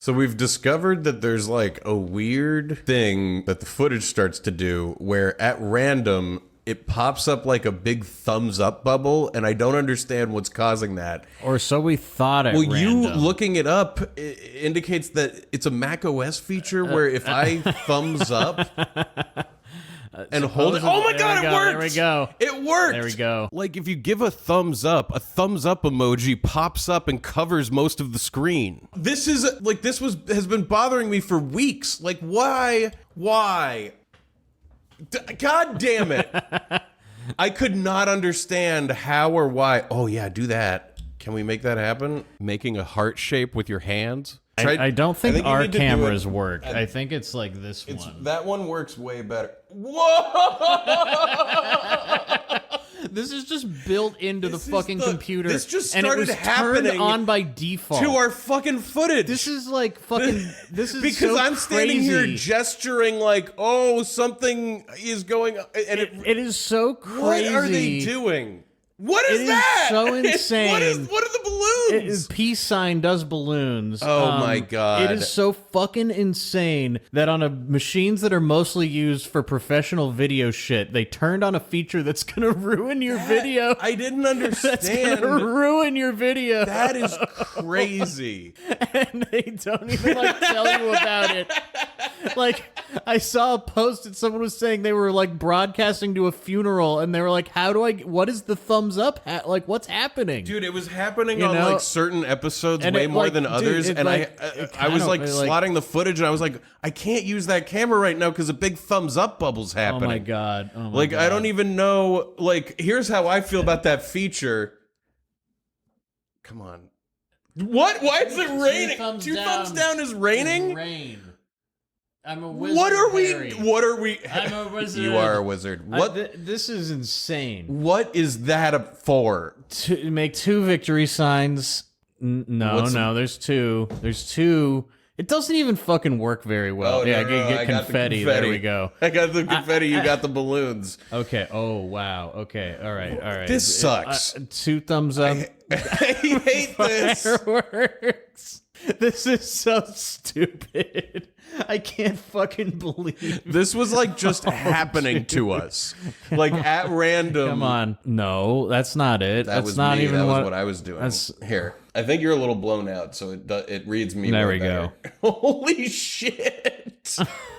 So we've discovered that there's like a weird thing that the footage starts to do where at random it pops up like a big thumbs up bubble, and I don't understand what's causing that. Or so we thought at random. You looking it up indicates that it's a Mac OS feature where if I thumbs up and hold it. Oh my God, it worked! There we go. It worked! There we go. Like if you give a thumbs up emoji pops up and covers most of the screen. This is like has been bothering me for weeks. Like why? God damn it. I could not understand how or why. Oh yeah, do that. Can we make that happen? Making a heart shape with your hands? I don't think our cameras work. I think it's like this one. That one works way better. Whoa! This is just built into the fucking computer. This just and started it was happening turned on by default to our fucking footage. This is like fucking. This is because so I'm standing crazy. here gesturing like, oh, something is going on, and it is so crazy. What are they doing? What is that? It is so insane. What are the balloons? Peace sign does balloons. Oh my God. It is so fucking insane that on machines that are mostly used for professional video shit, they turned on a feature that's gonna ruin your video. I didn't understand. That's gonna ruin your video. That is crazy. And they don't even like tell you about it. Like, I saw a post that someone was saying they were like broadcasting to a funeral, and they were like, what is the thumbs up? Like, what's happening? Dude, it was happening on like certain episodes way more than others, and I was like slotting the footage, and I was like, I can't use that camera right now because a big thumbs up bubble's happening. Oh my God. I don't even know. Like, here's how I feel about that feature. Come on. What? Why is it raining? Two thumbs down is raining? Rain. I'm a wizard. What are we? I'm a wizard. You are a wizard. What? This is insane. What is that for? To make two victory signs. No, there's two. There's two. It doesn't even fucking work very well. Oh, yeah, no, I get confetti. There we go. I got the confetti. You got the balloons. Okay. Oh, wow. Okay. All right. This sucks. 2 thumbs up. I hate this. Fireworks. This is so stupid. I can't fucking believe this was like just happening to us, like at random. Come on, no, that's not it. That's not me. even that was what I was doing. Here, I think you're a little blown out, so it reads me. There we better. Go. Holy shit!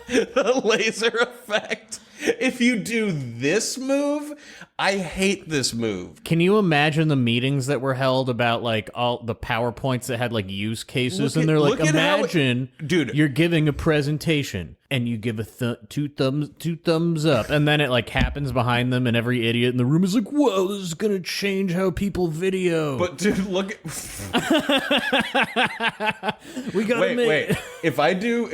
The laser effect. If you do this move, I hate this move. Can you imagine the meetings that were held about like all the PowerPoints that had like use cases, and they're like, imagine, dude, you're giving a presentation and you give a two thumbs up, and then it like happens behind them, and every idiot in the room is like, whoa, this is gonna change how people video. But dude, look at we gotta wait. If I do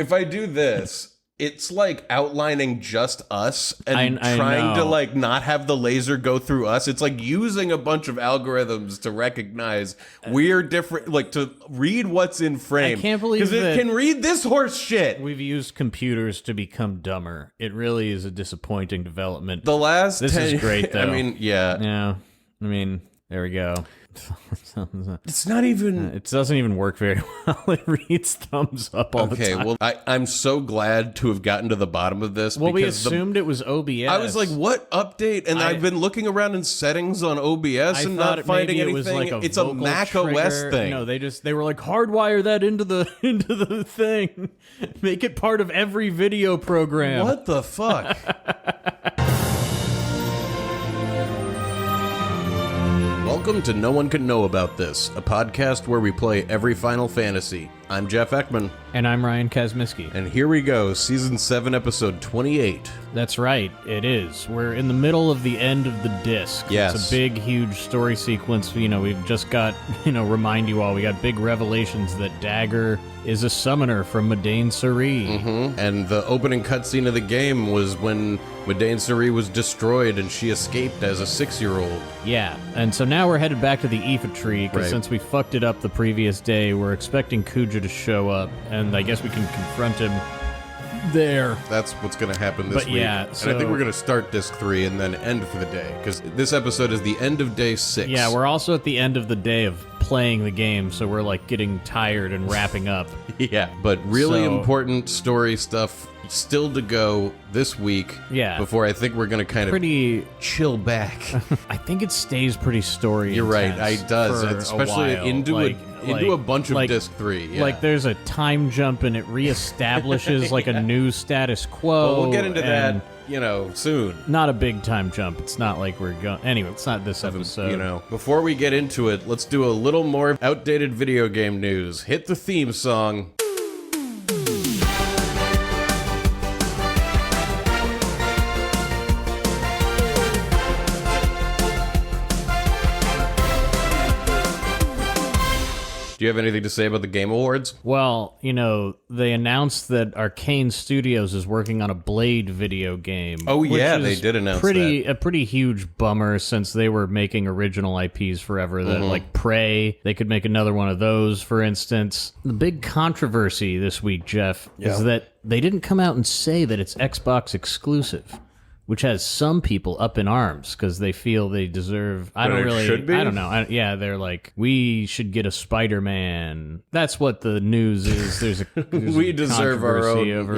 this, it's like outlining just us and trying to like not have the laser go through us. It's like using a bunch of algorithms to recognize we're different, like to read what's in frame. I can't believe because it can read this horse shit. We've used computers to become dumber. It really is a disappointing development. This is great though. I mean, yeah. Yeah. I mean, there we go. It's not even. It doesn't even work very well. It reads thumbs up all the time. Okay, well, I'm so glad to have gotten to the bottom of this. Well, we assumed it was OBS. I was like, what update? And I've been looking around in settings on OBS and not finding anything. It was like it's a Mac OS thing. No, they were like, hardwire that into the thing. Make it part of every video program. What the fuck? Welcome to No One Can Know About This, a podcast where we play every Final Fantasy. I'm Jeff Ekman. And I'm Ryan Kazmiski. And here we go, Season 7, Episode 28. That's right, it is. We're in the middle of the end of the disc. Yes. It's a big, huge story sequence. You know, we've just got, remind you all, we got big revelations that Dagger is a summoner from Madain Suri. Mm-hmm. And the opening cutscene of the game was when Madain Suri was destroyed and she escaped as a 6-year-old. Yeah, and so now we're headed back to the Iifa Tree, because since we fucked it up the previous day, we're expecting Kuja to show up, and I guess we can confront him there. That's what's going to happen this week. Yeah, and I think we're going to start disc 3 and then end for the day, because this episode is the end of day 6. Yeah, we're also at the end of the day of playing the game, so we're like getting tired and wrapping up. Yeah, but really important story stuff still to go this week. Yeah. Before I think we're going to kind of chill back. I think it stays pretty story. You're right, it does, especially into a bunch of disc 3. Yeah. Like there's a time jump and it reestablishes like a new status quo. Well, we'll get into that, soon. Not a big time jump. It's not like we're going. Anyway, it's not this episode. Before we get into it, let's do a little more outdated video game news. Hit the theme song. Do you have anything to say about the Game Awards? Well, they announced that Arcane Studios is working on a Blade video game. Oh, yeah, they did announce that. A pretty huge bummer, since they were making original IPs forever. That like Prey, they could make another one of those, for instance. The big controversy this week, Jeff, is that they didn't come out and say that it's Xbox exclusive, which has some people up in arms because they feel they deserve. I don't know. They're like, we should get a Spider-Man. That's what the news is. There's we deserve our own.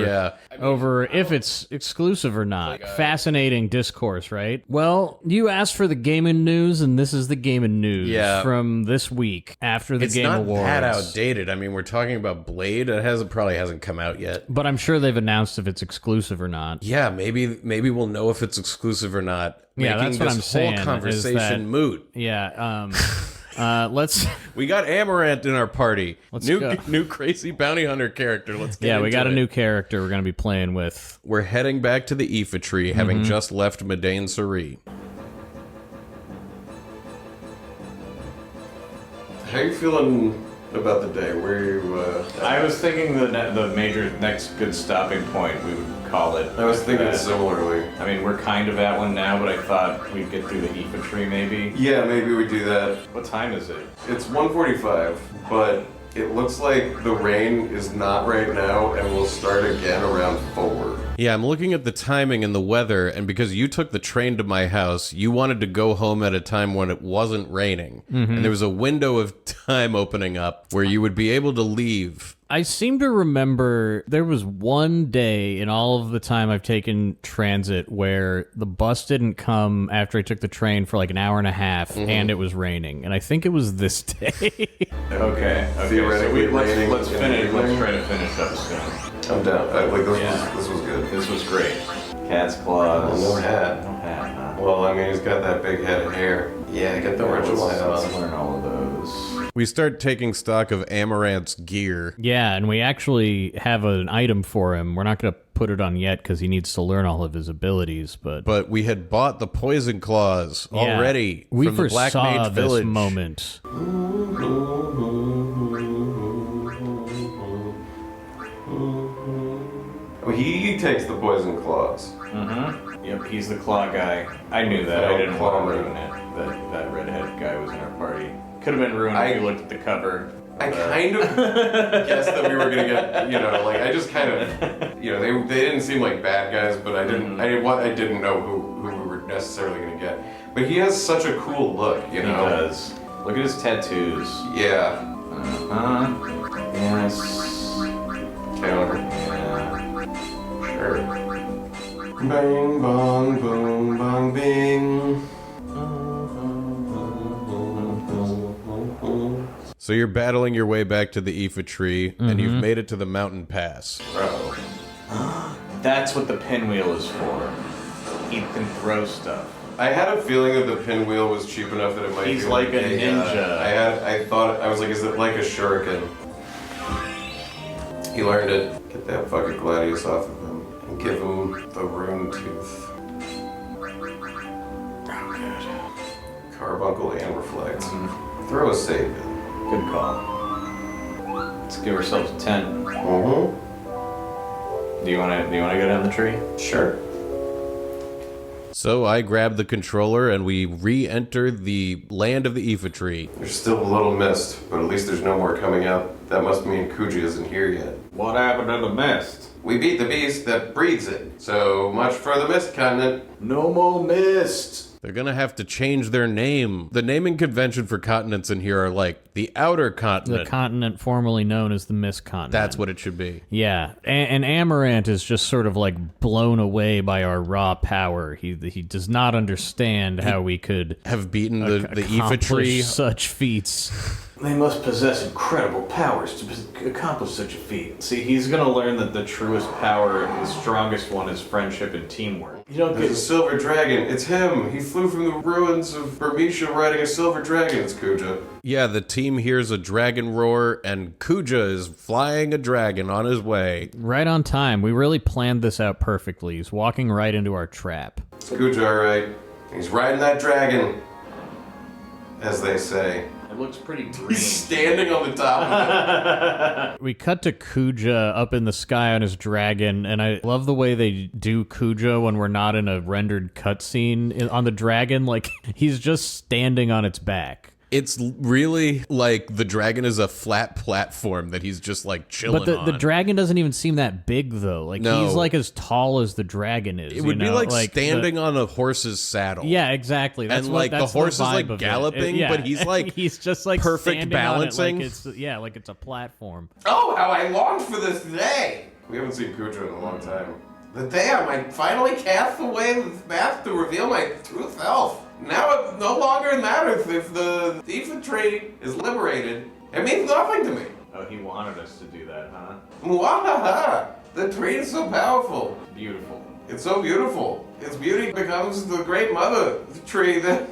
Over if it's exclusive or not. Fascinating discourse, right? Well, you asked for the gaming news, and this is the gaming news from this week after the Game Awards. It's not that outdated. I mean, we're talking about Blade. It probably hasn't come out yet. But I'm sure they've announced if it's exclusive or not. Yeah, maybe we'll know if it's exclusive or not. Yeah, that's what I'm saying. Whole conversation moot. Yeah. Let's. We got Amaranth in our party. New crazy bounty hunter character. Let's get. Yeah, we got a new character we're gonna be playing with. We're heading back to the Iifa Tree, having just left Medain Suri. How are you feeling about the day? I was thinking the major next good stopping point, we would call it. I was thinking similarly. I mean, we're kind of at one now, but I thought we'd get through the Iifa Tree maybe. Yeah, maybe we do that. What time is it? It's 1:45, but it looks like the rain is not right now and will start again around 4. Yeah, I'm looking at the timing and the weather, and because you took the train to my house, you wanted to go home at a time when it wasn't raining. And there was a window of time opening up where you would be able to leave. I seem to remember there was one day in all of the time I've taken transit where the bus didn't come after I took the train for like an hour and a half, and it was raining. And I think it was this day. Okay. Theoretically, let's finish. Let's try to finish up soon. I'm down. This was good. This was great. Cat's claws. No hat. No hat, huh? Well, I mean, he's got that big head of hair. Yeah, get the original hat. Let's learn all of those. We start taking stock of Amaranth's gear. Yeah, and we actually have an item for him. We're not going to put it on yet because he needs to learn all of his abilities. But we had bought the poison claws already we from the Black Mage Village. This moment. He takes the poison claws. Yep, he's the claw guy. I knew that. I didn't want to ruin it. That redhead guy was in our party. Could have been ruined if you looked at the cover. I kind of guessed that we were gonna get, I just kind of, they didn't seem like bad guys, but I didn't, I didn't know who we were necessarily gonna get. But he has such a cool look, He does. Look at his tattoos. Yeah. Yes. Counter. Yeah. Sure. Bang, bong, boom, bong, bing. So you're battling your way back to the Iifa Tree, and you've made it to the mountain pass. Bro. That's what the pinwheel is for. He can throw stuff. I had a feeling that the pinwheel was cheap enough that it might He's be like a ninja. I was like, is it like a shuriken? He learned it. Get that fucking gladius off of him and give him the rune tooth. Oh, good. Carbuncle and reflect. Throw a save in. Good call. Let's give ourselves a 10. Do you want to go down the tree? Sure. So I grab the controller and we re-enter the land of the Iifa Tree. There's still a little mist, but at least there's no more coming out. That must mean Kuja isn't here yet. What happened to the mist? We beat the beast that breeds it. So much for the mist continent. No more mist. They're gonna have to change their name. The naming convention for continents in here are like the outer continent. The continent formerly known as the Mist Continent. That's what it should be. Yeah, and Amaranth is just sort of like blown away by our raw power. He does not understand how we could Have beaten the Iifa accomplish Tree. such feats. They must possess incredible powers to accomplish such a feat. See, he's gonna learn that the truest power, the strongest one, is friendship and teamwork. You don't There's a silver dragon. It's him. He flew from the ruins of Burmecia riding a silver dragon. It's Kuja. Yeah, the team hears a dragon roar, and Kuja is flying a dragon on his way. Right on time. We really planned this out perfectly. He's walking right into our trap. It's Kuja, all right. He's riding that dragon, as they say. It looks pretty green. He's standing on the top of it. We cut to Kuja up in the sky on his dragon, and I love the way they do Kuja when we're not in a rendered cutscene on the dragon. Like, he's just standing on its back. It's really like the dragon is a flat platform that he's just like chilling But on. the dragon doesn't even seem that big, though. Like, No. he's like as tall as the dragon is. It would you be know? like standing on a horse's saddle. Yeah, exactly. That's And, what, like, the that's horse is, vibe like, of it. galloping, Yeah. but he's, like, he's just like perfect standing on it balancing. like it's a platform. Oh, how I longed for this day! We haven't seen Kuja in a long time. The day I might finally cast away the mask to reveal my true self. Now it no longer matters if the Iifa Tree is liberated. It means nothing to me. Oh, he wanted us to do that, huh? Mwahaha! The tree is so powerful. Beautiful. It's so beautiful. Its beauty becomes the great mother tree that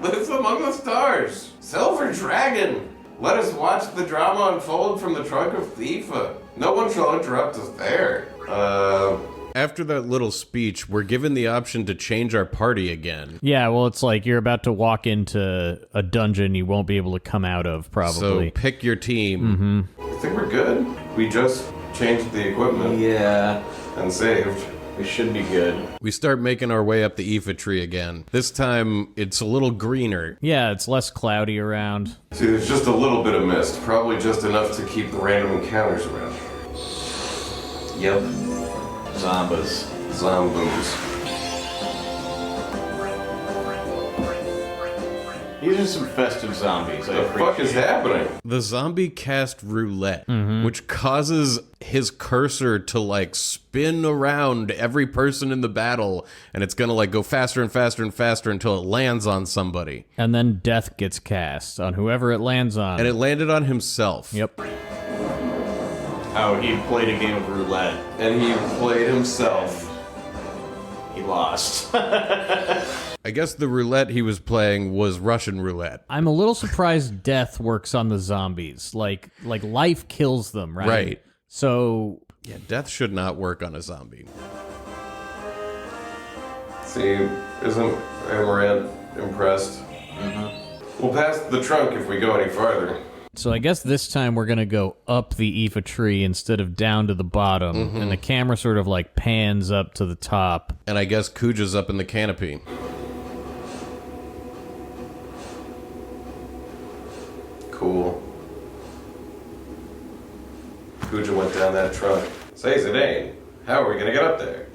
lives among the stars. Silver Dragon! Let us watch the drama unfold from the trunk of Iifa. No one shall interrupt us there. After that little speech, we're given the option to change our party again. Yeah, well, it's like you're about to walk into a dungeon you won't be able to come out of, probably. So pick your team. I think we're good. We just changed the equipment Yeah, and saved. we should be good. We start making our way up the Iifa Tree again. This time, it's a little greener. Yeah, it's less cloudy around. See, there's just a little bit of mist. Probably just enough to keep the random encounters around. Yep. Zombas. Zombos. These are some festive zombies. I What the fuck is appreciate. happening? The zombie cast roulette, which causes his cursor to like spin around every person in the battle, and it's gonna like go faster and faster and faster until it lands on somebody. And then death gets cast on whoever it lands on. And it landed on himself. Yep. Oh, he played a game of roulette. And he played himself. He lost. I guess the roulette he was playing was Russian roulette. I'm a little surprised death works on the zombies. Like life kills them, right? Right. So Yeah, death should not work on a zombie. See, isn't Amaranth impressed? We'll pass the trunk if we go any farther. I guess this time we're gonna go up the Iifa Tree instead of down to the bottom, and the camera sort of like pans up to the top. And I guess Kuja's up in the canopy. Cool. Kuja went down that trunk. Say, Zidane, how are we gonna get up there?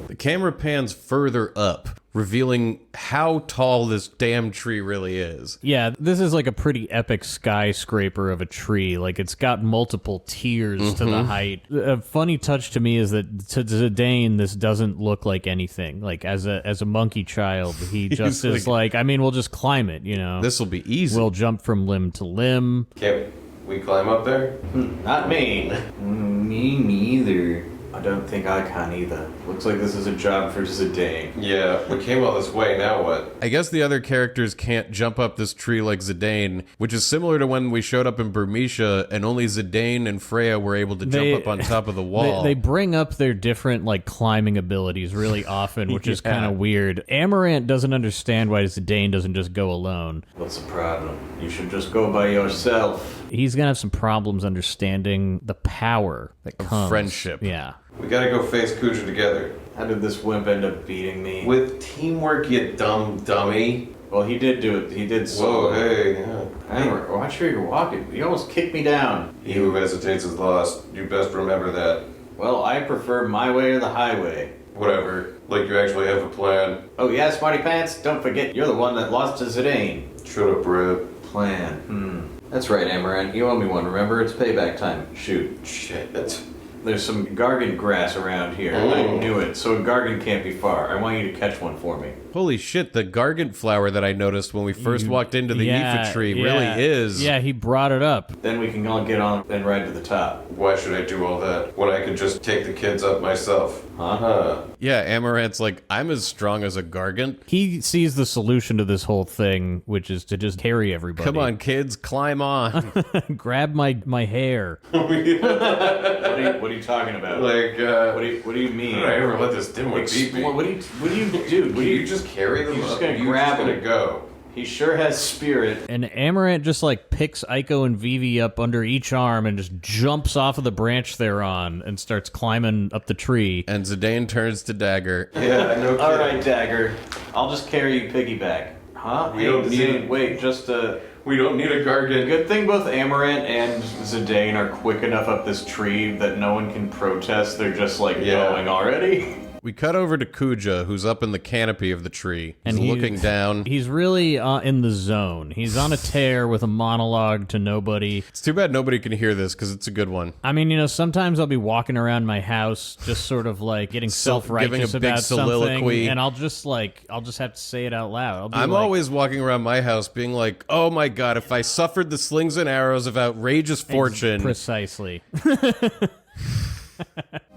The camera pans further up, revealing how tall this damn tree really is. Yeah, this is like a pretty epic skyscraper of a tree. Like, it's got multiple tiers to the height. A funny touch to me is that to Zidane, this doesn't look like anything. Like, as a monkey child, he just is like, I mean, we'll just climb it, you know? This will be easy. We'll jump from limb to limb. Can't we climb up there? Not me. Me neither. I don't think I can either. Looks like this is a job for Zidane. Yeah, we came all this way, now what? I guess the other characters can't jump up this tree like Zidane, which is similar to when we showed up in Burmecia and only Zidane and Freya were able to jump up on top of the wall. They bring up their different like climbing abilities really often, which is kind of weird. Amaranth doesn't understand why Zidane doesn't just go alone. What's the problem? You should just go by yourself. He's gonna have some problems understanding the power that comes. Friendship. Yeah. We gotta go face Kuja together. How did this wimp end up beating me? With teamwork, you dumb dummy. Well, he did do it. He did Whoa, solo. hey, yeah. Hey, watch where you're walking. You almost kicked me down. He who hesitates is lost. You best remember that. Well, I prefer my way or the highway. Whatever. Like you actually have a plan. Oh yeah, Smarty Pants? Don't forget, you're the one that lost to Zidane. Shut up, Brad. Plan. That's right, Amaranth. You owe me one, remember? It's payback time. Shoot. Shit. There's some Gargan grass around here. I knew it, so a Gargan can't be far. I want you to catch one for me. Holy shit, the gargant flower that I noticed when we first walked into the Iifa Tree really is. Yeah, he brought it up. Then we can all get on and ride to the top. Why should I do all that when I could just take the kids up myself? Huh? Yeah, Amaranth's like, I'm as strong as a gargant. He sees the solution to this whole thing, which is to just carry everybody. Come on, kids, climb on. Grab my hair. What are you talking about? Like, What do you mean? Did I ever let this dimwit beat me? What do you do? Can you just carry them You're just up? gonna You're grab just gonna them. go. He sure has spirit. And Amaranth just like picks Aiko and Vivi up under each arm and just jumps off of the branch they're on and starts climbing up the tree. And Zidane turns to Dagger. Yeah, no kidding. All right, Dagger. I'll just carry you piggyback. Huh? We don't need- Wait, just We don't need a Gargan. Good thing both Amaranth and Zidane are quick enough up this tree that no one can protest. They're just like going already. We cut over to Kuja, who's up in the canopy of the tree. He's And looking down. He's really in the zone. He's on a tear with a monologue to nobody. It's too bad nobody can hear this because it's a good one. I mean, you know, sometimes I'll be walking around my house just sort of like getting self-righteous giving a big about soliloquy. something, and I'll just have to say it out loud. I'll be I'm like, always walking around my house being like, oh my god, if I suffered the slings and arrows of outrageous fortune. Precisely.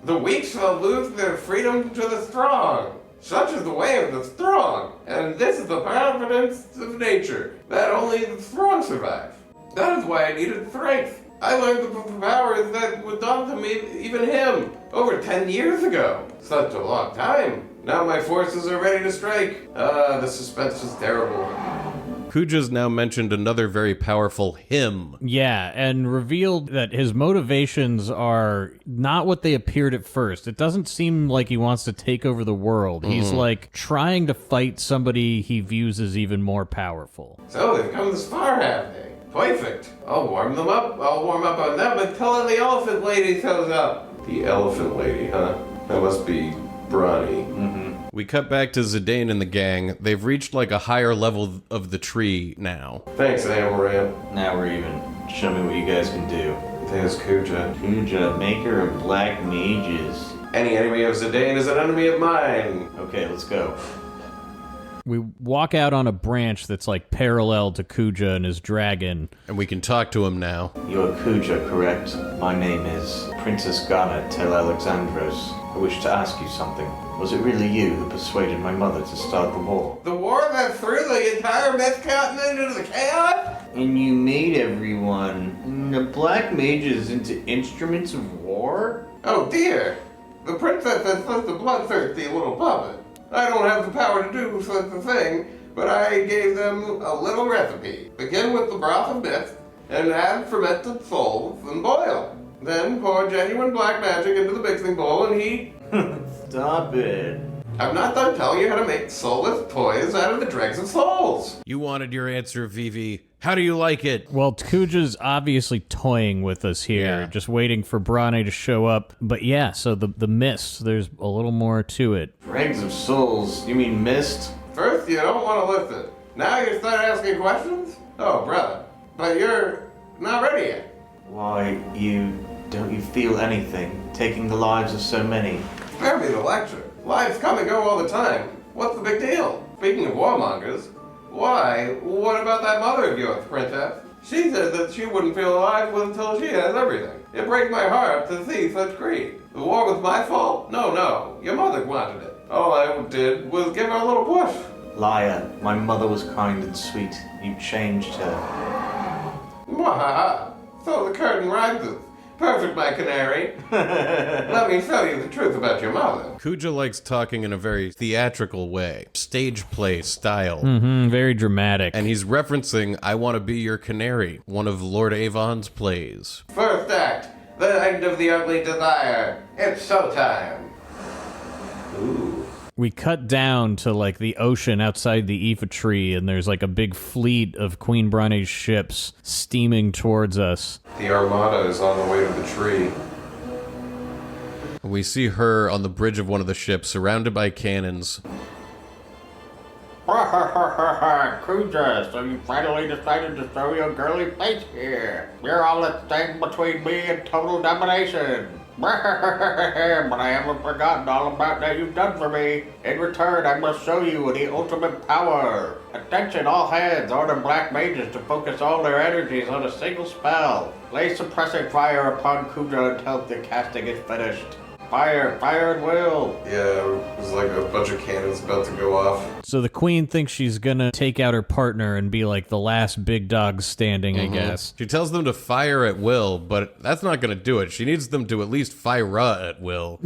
The weak shall lose their freedom to the strong. Such is the way of the strong, and this is the providence of nature, that only the strong survive. That is why I needed strength. I learned the powers that were done to me, even him, over 10 years ago. Such a long time. Now my forces are ready to strike. The suspense is terrible. Kuja's now mentioned another very powerful him. Yeah, and revealed that his motivations are not what they appeared at first. It doesn't seem like he wants to take over the world. He's like trying to fight somebody he views as even more powerful. So they've come this far, have they? Perfect. I'll warm them up. I'll warm up on them until the elephant lady shows up. The elephant lady, huh? That must be Brahne. We cut back to Zidane and the gang. They've reached like a higher level of the tree now. Thanks, Amaranth. Now we're even. Show me what you guys can do. There's Kuja. Kuja, maker of black mages. Any enemy of Zidane is an enemy of mine. Okay, let's go. We walk out on a branch that's like parallel to Kuja and his dragon. And we can talk to him now. You're Kuja, correct? My name is Princess Ghana Tel Alexandros. I wish to ask you something. Was it really you who persuaded my mother to start the war? The war that threw the entire myth continent into the chaos? And you made everyone, the black mages, into instruments of war? Oh dear. The princess is such a bloodthirsty little puppet. I don't have the power to do such a thing, but I gave them a little recipe. Begin with the broth of myth, and add fermented souls, and boil. Then pour genuine black magic into the mixing bowl and heat. Stop it. I'm not done telling you how to make soulless toys out of the dregs of souls. You wanted your answer, Vivi. How do you like it? Well, Kuja's obviously toying with us here, Yeah. just waiting for Brahne to show up. But yeah, so the mist, there's a little more to it. Dregs of souls? You mean mist? First, you don't want to listen. Now you start asking questions? Oh, brother. But you're not ready yet. Why, don't you feel anything, taking the lives of so many? Spare me the lecture. Lives come and go all the time. What's the big deal? Speaking of warmongers, why, what about that mother of yours, princess? She said that she wouldn't feel alive until she has everything. It breaks my heart to see such greed. The war was my fault? No. Your mother wanted it. All I did was give her a little push. Liar. My mother was kind and sweet. You changed her. Mwahaha. So the curtain rises. Perfect, my canary. Let me tell you the truth about your mother. Kuja likes talking in a very theatrical way, stage play style. Very dramatic. And he's referencing I Want to Be Your Canary, one of Lord Avon's plays. First act, the end of the ugly desire. It's showtime. Ooh. We cut down to like the ocean outside the Iifa Tree, and there's like a big fleet of Queen Brahne's ships steaming towards us. The armada is on the way to the tree. We see her on the bridge of one of the ships, surrounded by cannons. Kuja, so you finally decided to show your girly face here. You're all that stand between me and total domination. But I haven't forgotten all about that you've done for me. In return, I must show you the ultimate power. Attention, all hands. Order black mages to focus all their energies on a single spell. Lay suppressing fire upon Kuja until the casting is finished. Fire at will. Yeah, it was like a bunch of cannons about to go off. So the queen thinks she's gonna take out her partner and be like the last big dog standing, I guess. She tells them to fire at will, but that's not going to do it. She needs them to at least Fira at will.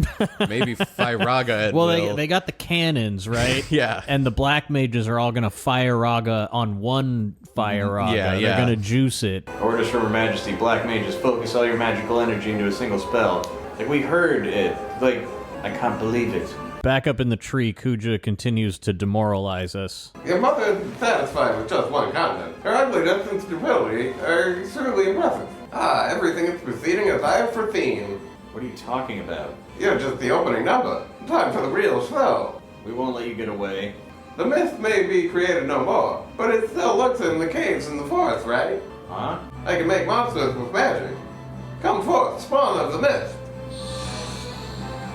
Maybe Firaga at will. Well, they got the cannons, right? Yeah. And the black mages are all gonna Firaga on one Firaga. Yeah. They're gonna juice it. Orders from Her Majesty, black mages, focus all your magical energy into a single spell. Like, we heard it. Like, I can't believe it. Back up in the tree, Kuja continues to demoralize us. Your mother is satisfied with just one continent. Her ugliness and stupidity are certainly impressive. Everything is proceeding as I have foreseen. What are you talking about? You're just the opening number. Time for the real show. We won't let you get away. The myth may be created no more, but it still lurks in the caves in the forest, right? Huh? I can make monsters with magic. Come forth, spawn of the mist.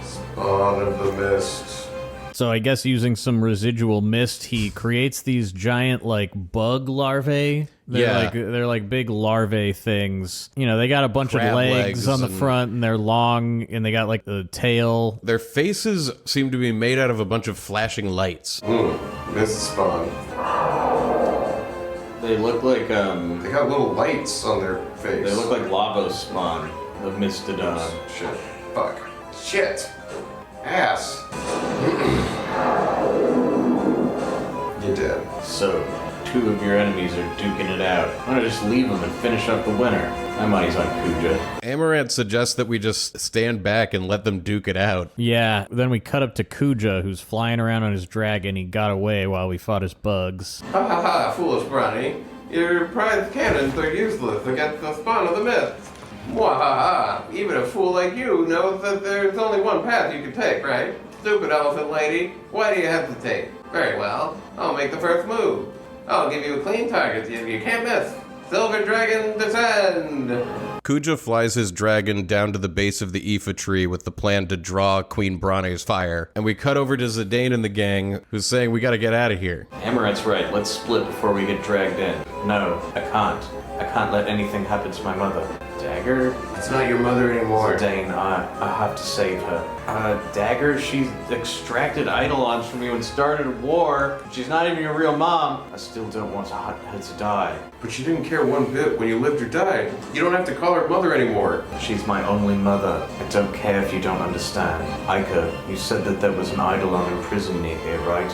Spawn of the mist. So I guess using some residual mist, he creates these giant like bug larvae. They're like big larvae things. You know, they got a bunch Crab of legs on the and front, and they're long, and they got like the tail. Their faces seem to be made out of a bunch of flashing lights. Mist spawn. They look like, They got little lights on their face. they look like lava spawn of Mistodon. Shit. Fuck. Shit. Ass. You did. So, two of your enemies are duking it out. I'm gonna just leave them and finish up the winner. My money's on Kuja. Amaranth suggests that we just stand back and let them duke it out. Yeah, then we cut up to Kuja, who's flying around on his dragon. He got away while we fought his bugs. Ha ha ha, foolish Brahne. Your prized cannons are useless against the spawn of the mist. Mwahaha. Even a fool like you knows that there's only one path you can take, right? Stupid elephant lady. Why do you hesitate? Very well. I'll make the first move. I'll give you a clean target you can't miss. Silver Dragon, descend! Kuja flies his dragon down to the base of the Iifa Tree with the plan to draw Queen Brahne's fire. And we cut over to Zidane and the gang, who's saying we gotta get out of here. Amaranth's right. Let's split before we get dragged in. No, I can't. I can't let anything happen to my mother. Dagger? It's not your mother anymore. Zidane, I have to save her. Dagger, she's extracted Eidolons from you and started a war. She's not even your real mom. I still don't want her to die. But you didn't care one bit when you lived or died. You don't have to call her mother anymore. She's my only mother. I don't care if you don't understand. Iika, you said that there was an Eidolon imprisoned near here, right?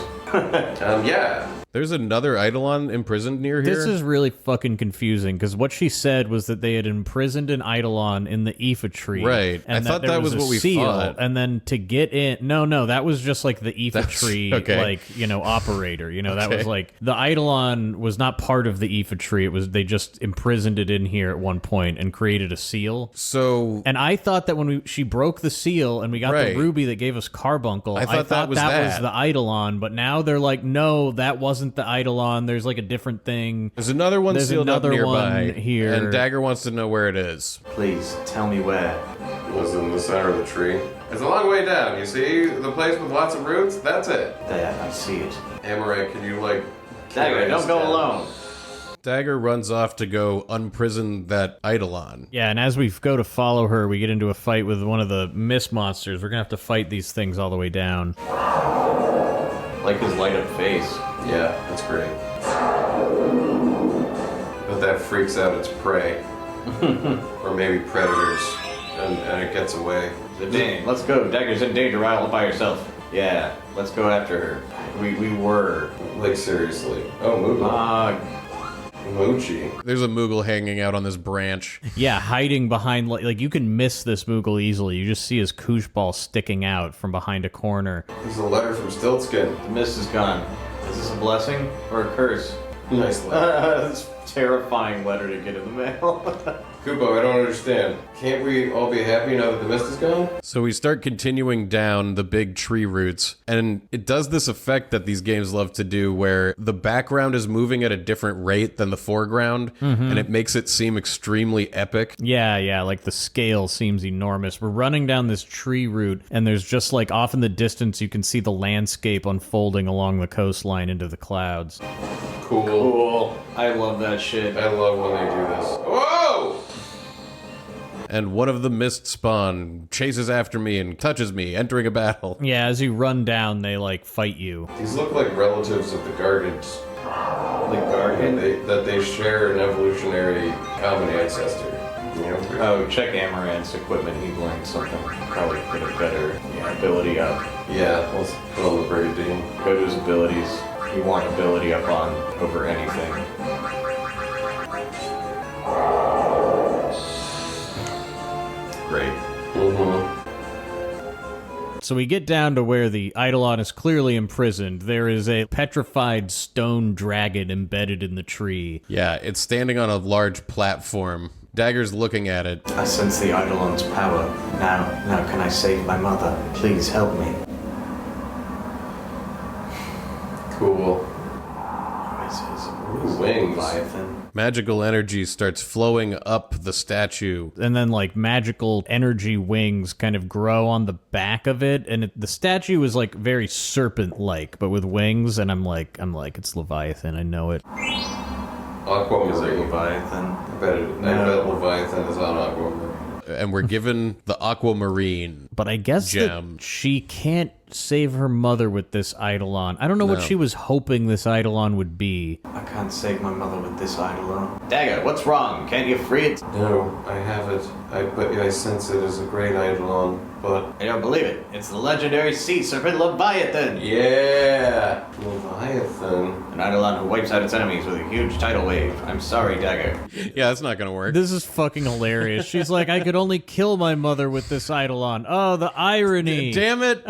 Yeah. There's another Eidolon imprisoned near here? This is really fucking confusing, because what she said was that they had imprisoned an Eidolon in the Iifa Tree. Right. And I thought there that was a what we seal, thought. And then to get in... No, that was just like the Iifa Tree, okay. like, you know, operator. You know, that was like... The Eidolon was not part of the Iifa Tree. It was... They just imprisoned it in here at one point and created a seal. So... And I thought that when she broke the seal and we got Right. the ruby that gave us Carbuncle, I thought that was that. the Eidolon, but now they're like, no, that wasn't the Eidolon. There's like a different thing. There's another one sealed up nearby. One here. And Dagger wants to know where it is. Please, tell me where. It was in the center of the tree. It's a long way down, you see? The place with lots of roots? That's it. There, I see it. Amaranth, can you, like... Dagger, don't go alone. Dagger runs off to go unprison that Eidolon. Yeah, and as we go to follow her, we get into a fight with one of the mist monsters. We're gonna have to fight these things all the way down. Like his light up face. Yeah, that's great. But that freaks out its prey. Or maybe predators. And it gets away. Dang, let's go. Dagger's in danger all by herself. Yeah, let's go after her. We were. Like, seriously. Oh, Moogle. Moochie. There's a Moogle hanging out on this branch. Yeah, hiding behind, like you can miss this Moogle easily. You just see his koosh ball sticking out from behind a corner. There's a letter from Stiltskin. The mist is gone. Is this a blessing or a curse? Nice letter. This terrifying letter to get in the mail. Kubo, I don't understand. Can't we all be happy now that the mist is gone? So we start continuing down the big tree roots, and it does this effect that these games love to do where the background is moving at a different rate than the foreground, and it makes it seem extremely epic. Yeah, like the scale seems enormous. We're running down this tree route, and there's just like off in the distance, you can see the landscape unfolding along the coastline into the clouds. Cool. I love that shit. I love when they do this. Whoa! And one of the mist spawn chases after me and touches me, entering a battle. Yeah, as you run down, they like fight you. These look like relatives of the Gargants. Like Gargan? That they share an evolutionary common ancestor. You know? Oh, check Amaranth's equipment. He's learned something. Probably get a better ability up. Yeah, let's put on the Brigadier. Go to his abilities. You want ability up on over anything. Great. So we get down to where the Eidolon is clearly imprisoned. There is a petrified stone dragon embedded in the tree. Yeah, it's standing on a large platform. Dagger's looking at it. I sense the Eidolon's power. Now can I save my mother? Please help me. Cool. Wings. Leviathan. Magical energy starts flowing up the statue. And then like magical energy wings kind of grow on the back of it. And the statue is like very serpent-like, but with wings. And I'm like, it's Leviathan. I know it. Aquamarine. Leviathan. I bet Leviathan is on Aquamarine. And we're given the Aquamarine. But I guess gem. that she can't save her mother with this Eidolon. I don't know what she was hoping this Eidolon would be. I can't save my mother with this Eidolon. Dagger, what's wrong? Can't you free it? No, I have it. But I sense it as a great Eidolon, but... I don't believe it. It's the legendary sea serpent Leviathan. Yeah! Leviathan. An Eidolon who wipes out its enemies with a huge tidal wave. I'm sorry, Dagger. Yeah, that's not gonna work. This is fucking hilarious. She's like, I could only kill my mother with this Eidolon. Oh, the irony. Damn it!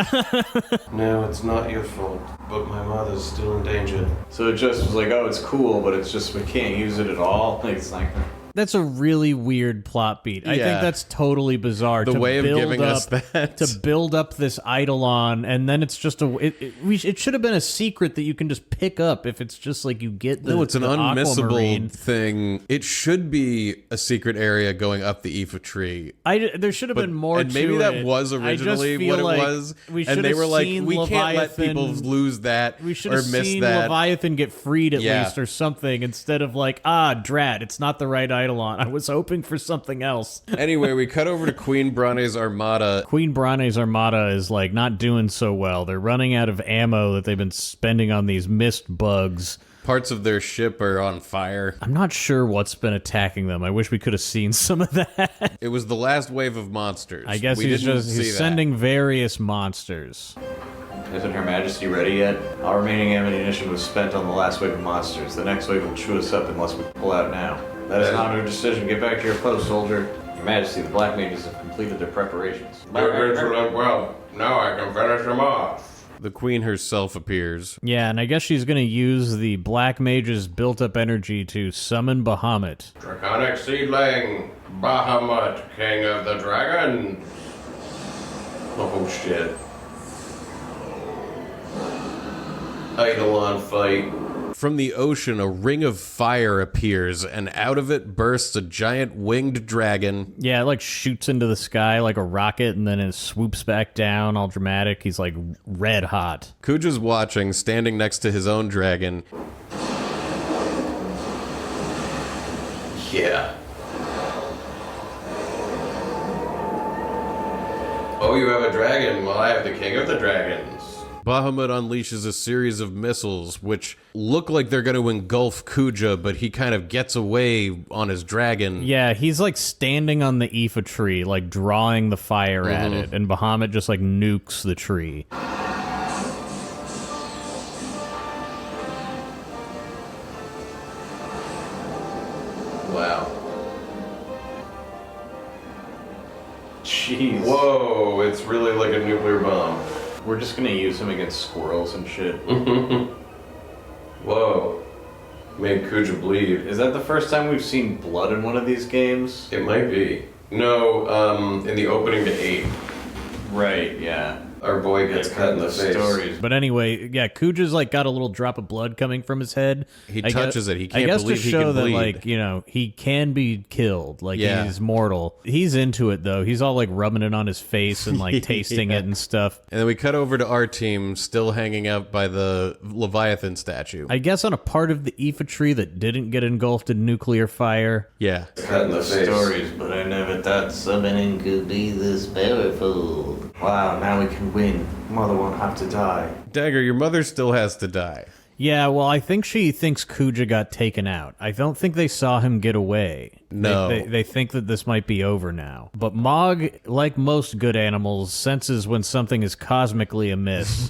No, it's not your fault, but my mother's still in danger. So it just was like, oh, it's cool, but it's just we can't use it at all. Like, it's like... That's a really weird plot beat. I Yeah. think that's totally bizarre. The to way of build giving up, us that. to build up this Eidolon, and then it's just it should have been a secret that you can just pick up if it's just like you get the No, it's an the unmissable Aquamarine. thing. It should be a secret area going up the Iifa Tree. There should have been more and to maybe it. that was I just originally feel what it like was. We And they should were have like, seen we can't let Leviathan- people lose that We should or have miss seen that. Leviathan get freed at Yeah. least or something instead of like, drat, it's not the right Eidolon. I was hoping for something else. Anyway, we cut over to Queen Brahne's armada. Queen Brahne's armada is like not doing so well. They're running out of ammo that they've been spending on these mist bugs. Parts of their ship are on fire. I'm not sure what's been attacking them. I wish we could have seen some of that. It was the last wave of monsters. I guess we he's didn't just see he's that. sending various monsters. Isn't Her Majesty ready yet? All remaining ammunition was spent on the last wave of monsters. The next wave will chew us up unless we pull out now. That is not our decision. Get back to your post, soldier. Your Majesty, the Black Mages have completed their preparations. Well, now I can finish them off. The queen herself appears. Yeah, and I guess she's going to use the Black Mage's built-up energy to summon Bahamut. Draconic Seedling, Bahamut, King of the Dragons. Oh shit. Eidolon fight. From the ocean, a ring of fire appears, and out of it bursts a giant winged dragon. Yeah, it like shoots into the sky like a rocket, and then it swoops back down, all dramatic. He's like red hot. Kuja's watching, standing next to his own dragon. Yeah. Oh, you have a dragon. Well, I have the king of the dragons. Bahamut unleashes a series of missiles, which look like they're going to engulf Kuja, but he kind of gets away on his dragon. Yeah, he's like standing on the Iifa tree, like drawing the fire at it, and Bahamut just like nukes the tree. Wow. Jeez. Whoa, it's really like a nuclear bomb. We're just gonna use him against squirrels and shit. Whoa. Made Kuja bleed. Is that the first time we've seen blood in one of these games? It might be. No, in the opening to 8, Right, yeah. our boy gets cut in the face. Stories. But anyway, yeah, Kuja's like got a little drop of blood coming from his head. He touches it. He can't I guess believe to he show can that, bleed. like, you know, he can be killed. Like, Yeah. he's mortal. He's into it, though. He's all, like, rubbing it on his face and, like, tasting it and stuff. And then we cut over to our team, still hanging out by the Leviathan statue. I guess on a part of the Iifa tree that didn't get engulfed in nuclear fire. Yeah. Cut in the face. Stories, but I never thought summoning could be this powerful. Wow, now we can win. Mother won't have to die. Dagger, your mother still has to die. Yeah, well, I think she thinks Kuja got taken out. I don't think they saw him get away. No. They think that this might be over now. But Mog, like most good animals, senses when something is cosmically amiss.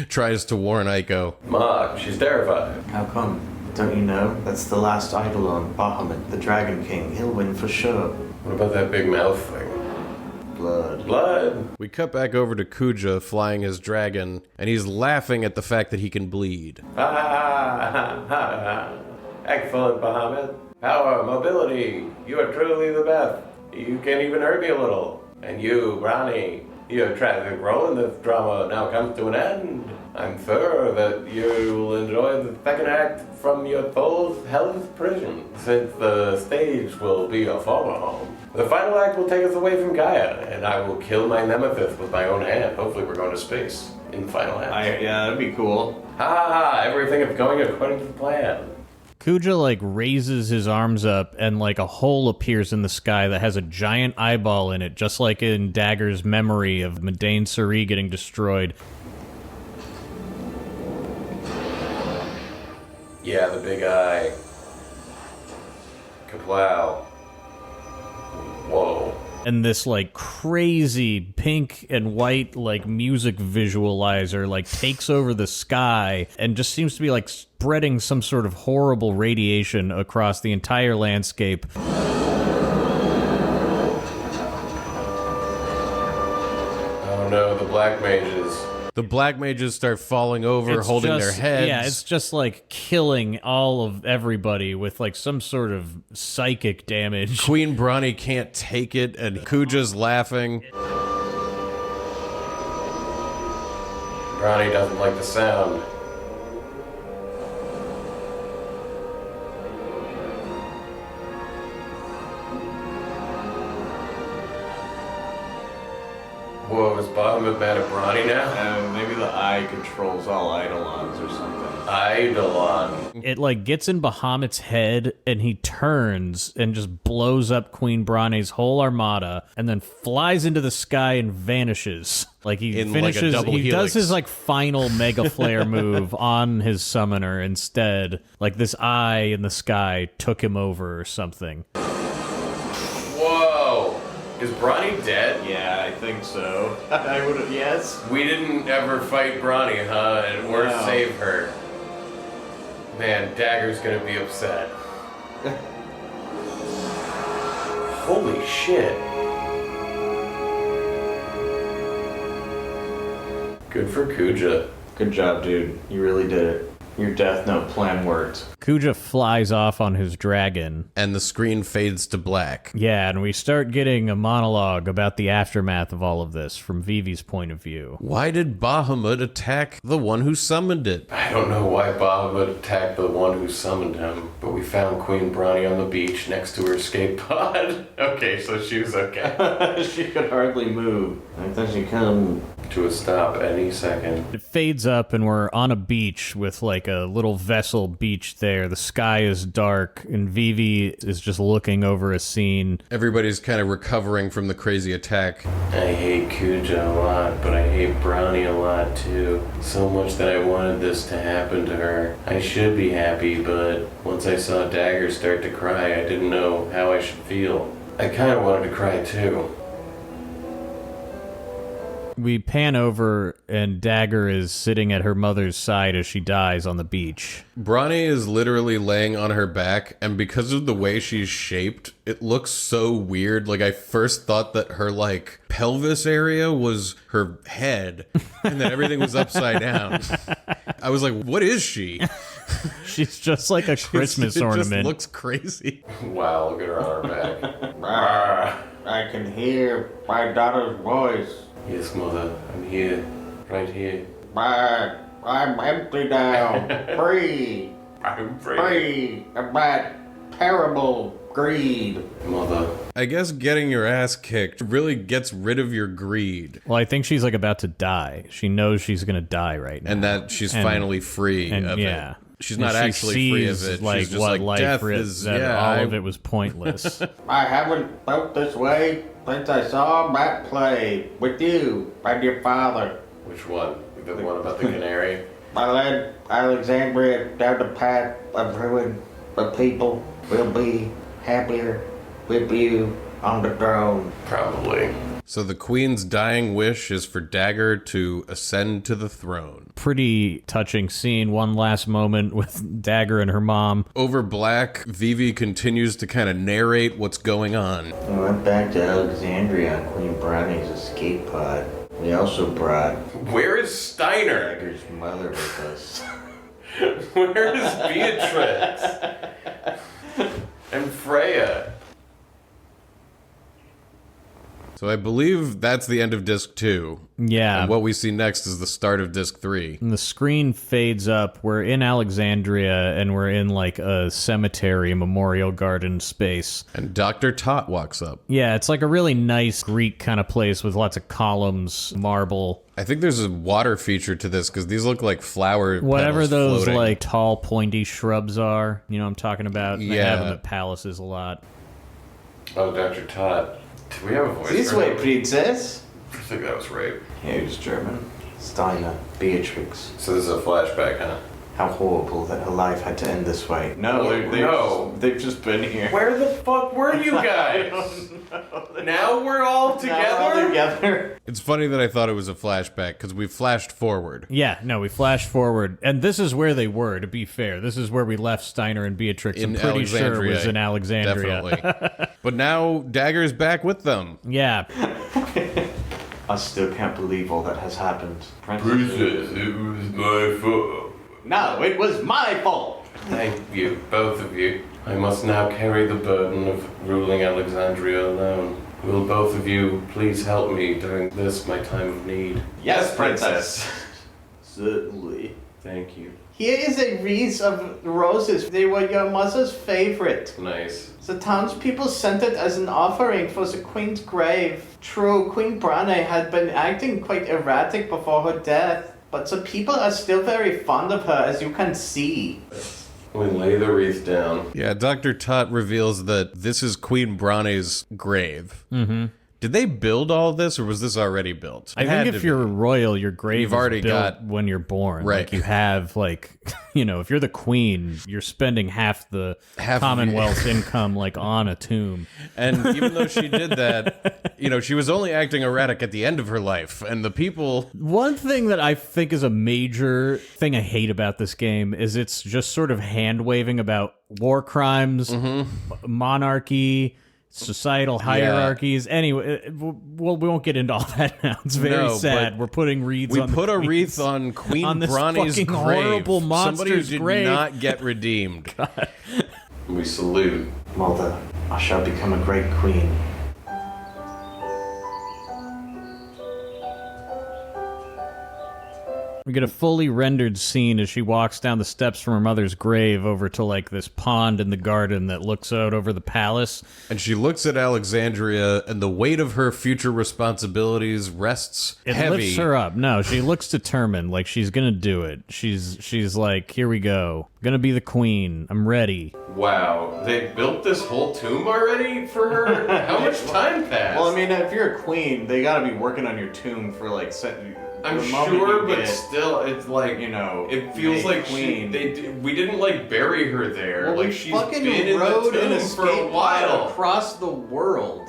Tries to warn Aiko. Mog, she's terrified. How come? Don't you know? That's the last Eidolon, Bahamut, the Dragon King. He'll win for sure. What about that big mouth thing? Blood. Blood. We cut back over to Kuja flying his dragon, and he's laughing at the fact that he can bleed. Excellent, Bahamut. Power, mobility. You are truly the best. You can even hurt me a little. And you, Brahne, your tragic role in this drama now comes to an end. I'm sure that you will enjoy the second act from your soul's hellish prison, since the stage will be your former home. The final act will take us away from Gaia, and I will kill my nemesis with my own hand. Hopefully we're going to space in the final act. Yeah, that'd be cool. Everything is going according to the plan. Kuja, like, raises his arms up, and, like, a hole appears in the sky that has a giant eyeball in it, just like in Dagger's memory of Madain Suri getting destroyed. Yeah, the big eye. Kaplow. Whoa. And this, like, crazy pink and white, like, music visualizer, like, takes over the sky and just seems to be, like, spreading some sort of horrible radiation across the entire landscape. Oh no, the black mages. The black mages start falling over, It's holding just- their heads. Yeah, it's just like killing all of everybody with like some sort of psychic damage. Queen Brahne can't take it, and Kuja's laughing. Brahne doesn't like the sound. Whoa, is Bahamut mad at Brahne now? Maybe the eye controls all Eidolons or something. Eidolon. It like gets in Bahamut's head and he turns and just blows up Queen Brahne's whole armada and then flies into the sky and vanishes. Like he In, like, a finishes, double he helix. does his like final mega flare move on his summoner instead. Like this eye in the sky took him over or something. Whoa! Is Brahne dead? Yeah, I think so. I would have, yes. We didn't ever fight Brahne, huh? Or No. save her. Man, Dagger's gonna be upset. Holy shit. Good for Kuja. Good job, dude. You really did it. Your Death Note plan worked. Kuja flies off on his dragon. And the screen fades to black. Yeah, and we start getting a monologue about the aftermath of all of this from Vivi's point of view. Why did Bahamut attack the one who summoned it? I don't know why Bahamut attacked the one who summoned him, but we found Queen Brahne on the beach next to her escape pod. Okay, so she was okay. She could hardly move. I thought she come to a stop any second. It fades up and we're on a beach with like a little vessel beach there. The sky is dark and Vivi is just looking over a scene. Everybody's kind of recovering from the crazy attack. I hate Kuja a lot, but I hate Brahne a lot too. So much that I wanted this to happen to her. I should be happy, but once I saw Dagger start to cry, I didn't know how I should feel. I kind of wanted to cry too. We pan over and Dagger is sitting at her mother's side as she dies on the beach. Brahne is literally laying on her back, and because of the way she's shaped, it looks so weird. Like, I first thought that her, like, pelvis area was her head, and that everything was upside down. I was like, what is she? She's just like a Christmas ornament. It just looks crazy. Wow, look at her on her back. I can hear my daughter's voice. Yes, Mother, I'm here. Right here. I'm empty now. Free. I'm Free of that terrible greed. Mother. I guess getting your ass kicked really gets rid of your greed. Well, I think she's like about to die. She knows she's gonna die right now. And that she's finally free of it. She's not actually free of it. Like, she's just what like, life death is, is, that all of it was pointless. I haven't felt this way since I saw Matt play with you and your father. Which one? The one about the canary? I led Alexandria down the path of ruin, but people will be happier with you on the throne. Probably. So the queen's dying wish is for Dagger to ascend to the throne. Pretty touching scene. One last moment with Dagger and her mom. Over Black, Vivi continues to kind of narrate what's going on. We went back to Alexandria on Queen Brahne's escape pod. We also brought Where is Steiner? Dagger's mother with us. Where is Beatrix? And Freya? So I believe that's the end of Disc 2. Yeah. And what we see next is the start of Disc 3. And the screen fades up. We're in Alexandria, and we're in like a cemetery, memorial garden space. And Dr. Tot walks up. Yeah, it's like a really nice Greek kind of place with lots of columns, marble. I think there's a water feature to this because these look like flower Whatever petals those floating. like tall, pointy shrubs are. You know what I'm talking about? They have them Yeah. at palaces a lot. Oh, Dr. Tot. Do we have a voice This for way, him? princess. I think that was right. Yeah, he was German. Steiner, Beatrix. So this is a flashback, huh? How horrible that her life had to end this way. No, they've just been here. Where the fuck were you guys? Now we're all together? Together. It's funny that I thought it was a flashback because we flashed forward. Yeah, no, we flashed forward. And this is where they were, to be fair. This is where we left Steiner and Beatrix. In I'm pretty sure it Alexandria, was in Alexandria. Definitely. But now Dagger's back with them. Yeah. I still can't believe all that has happened. Princess, it was my fault. No, it was my fault. Thank you, both of you. I must now carry the burden of ruling Alexandria alone. Will both of you please help me during this, my time of need? Yes, princess. Certainly. Thank you. Here is a wreath of roses. They were your mother's favorite. Nice. The townspeople sent it as an offering for the queen's grave. True, Queen Brahne had been acting quite erratic before her death, but the people are still very fond of her, as you can see. We lay the wreath down. Yeah, Dr. Tot reveals that this is Queen Brahne's grave. Mm-hmm. Did they build all this, or was this already built? I think if you're royal, your grave You've is already built got- when you're born. Right. Like you have, like, you know, if you're the queen, you're spending half the Half of Commonwealth's income, like, on a tomb. And even though she did that, you know, she was only acting erratic at the end of her life, and the people... One thing that I think is a major thing I hate about this game is it's just sort of hand-waving about war crimes, monarchy, societal hierarchies. Anyway, well, we won't get into all that now. It's very sad. but We're putting wreaths We on put the a queens. wreath on Queen on this Brahne's fucking grave. horrible Somebody who monster's did grave. not get redeemed. We salute. Mother, I shall become a great queen. We get a fully rendered scene as she walks down the steps from her mother's grave over to like this pond in the garden that looks out over the palace. And she looks at Alexandria, and the weight of her future responsibilities rests It heavy. lifts her up. No, she looks determined, like she's gonna do it. She's like, here we go. Gonna be the queen. I'm ready. Wow, they built this whole tomb already for her? How much time passed? Well, I mean, if you're a queen, they gotta be working on your tomb for like. I'm sure, but still, it's like, you know, it feels like queen. we didn't like bury her there. Well, like we she's fucking been in rode the an tomb for a escape pod while. across the world.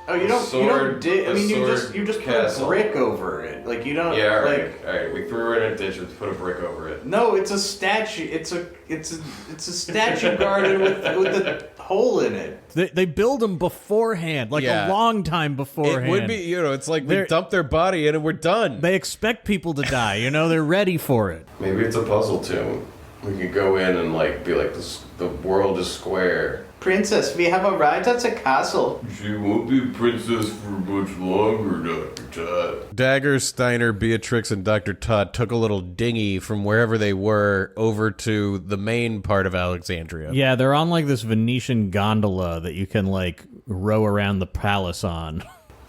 Oh, you don't dig. I mean, you just put castle. a brick over it. Like you don't. Yeah, like, all right. We threw her in a ditch and put a brick over it. No, it's a statue. It's a statue garden with a hole in it. They build them beforehand, like Yeah. a long time beforehand. It would be, you know, it's like we dump their body in and we're done. They expect people to die, you know, they're ready for it. Maybe it's a puzzle tomb. We could go in and like be like, the world is square. Princess, we have arrived at the castle. She won't be a princess for much longer, Dr. Todd. Dagger, Steiner, Beatrix, and Dr. Todd took a little dinghy from wherever they were over to the main part of Alexandria. Yeah, they're on like this Venetian gondola that you can like row around the palace on.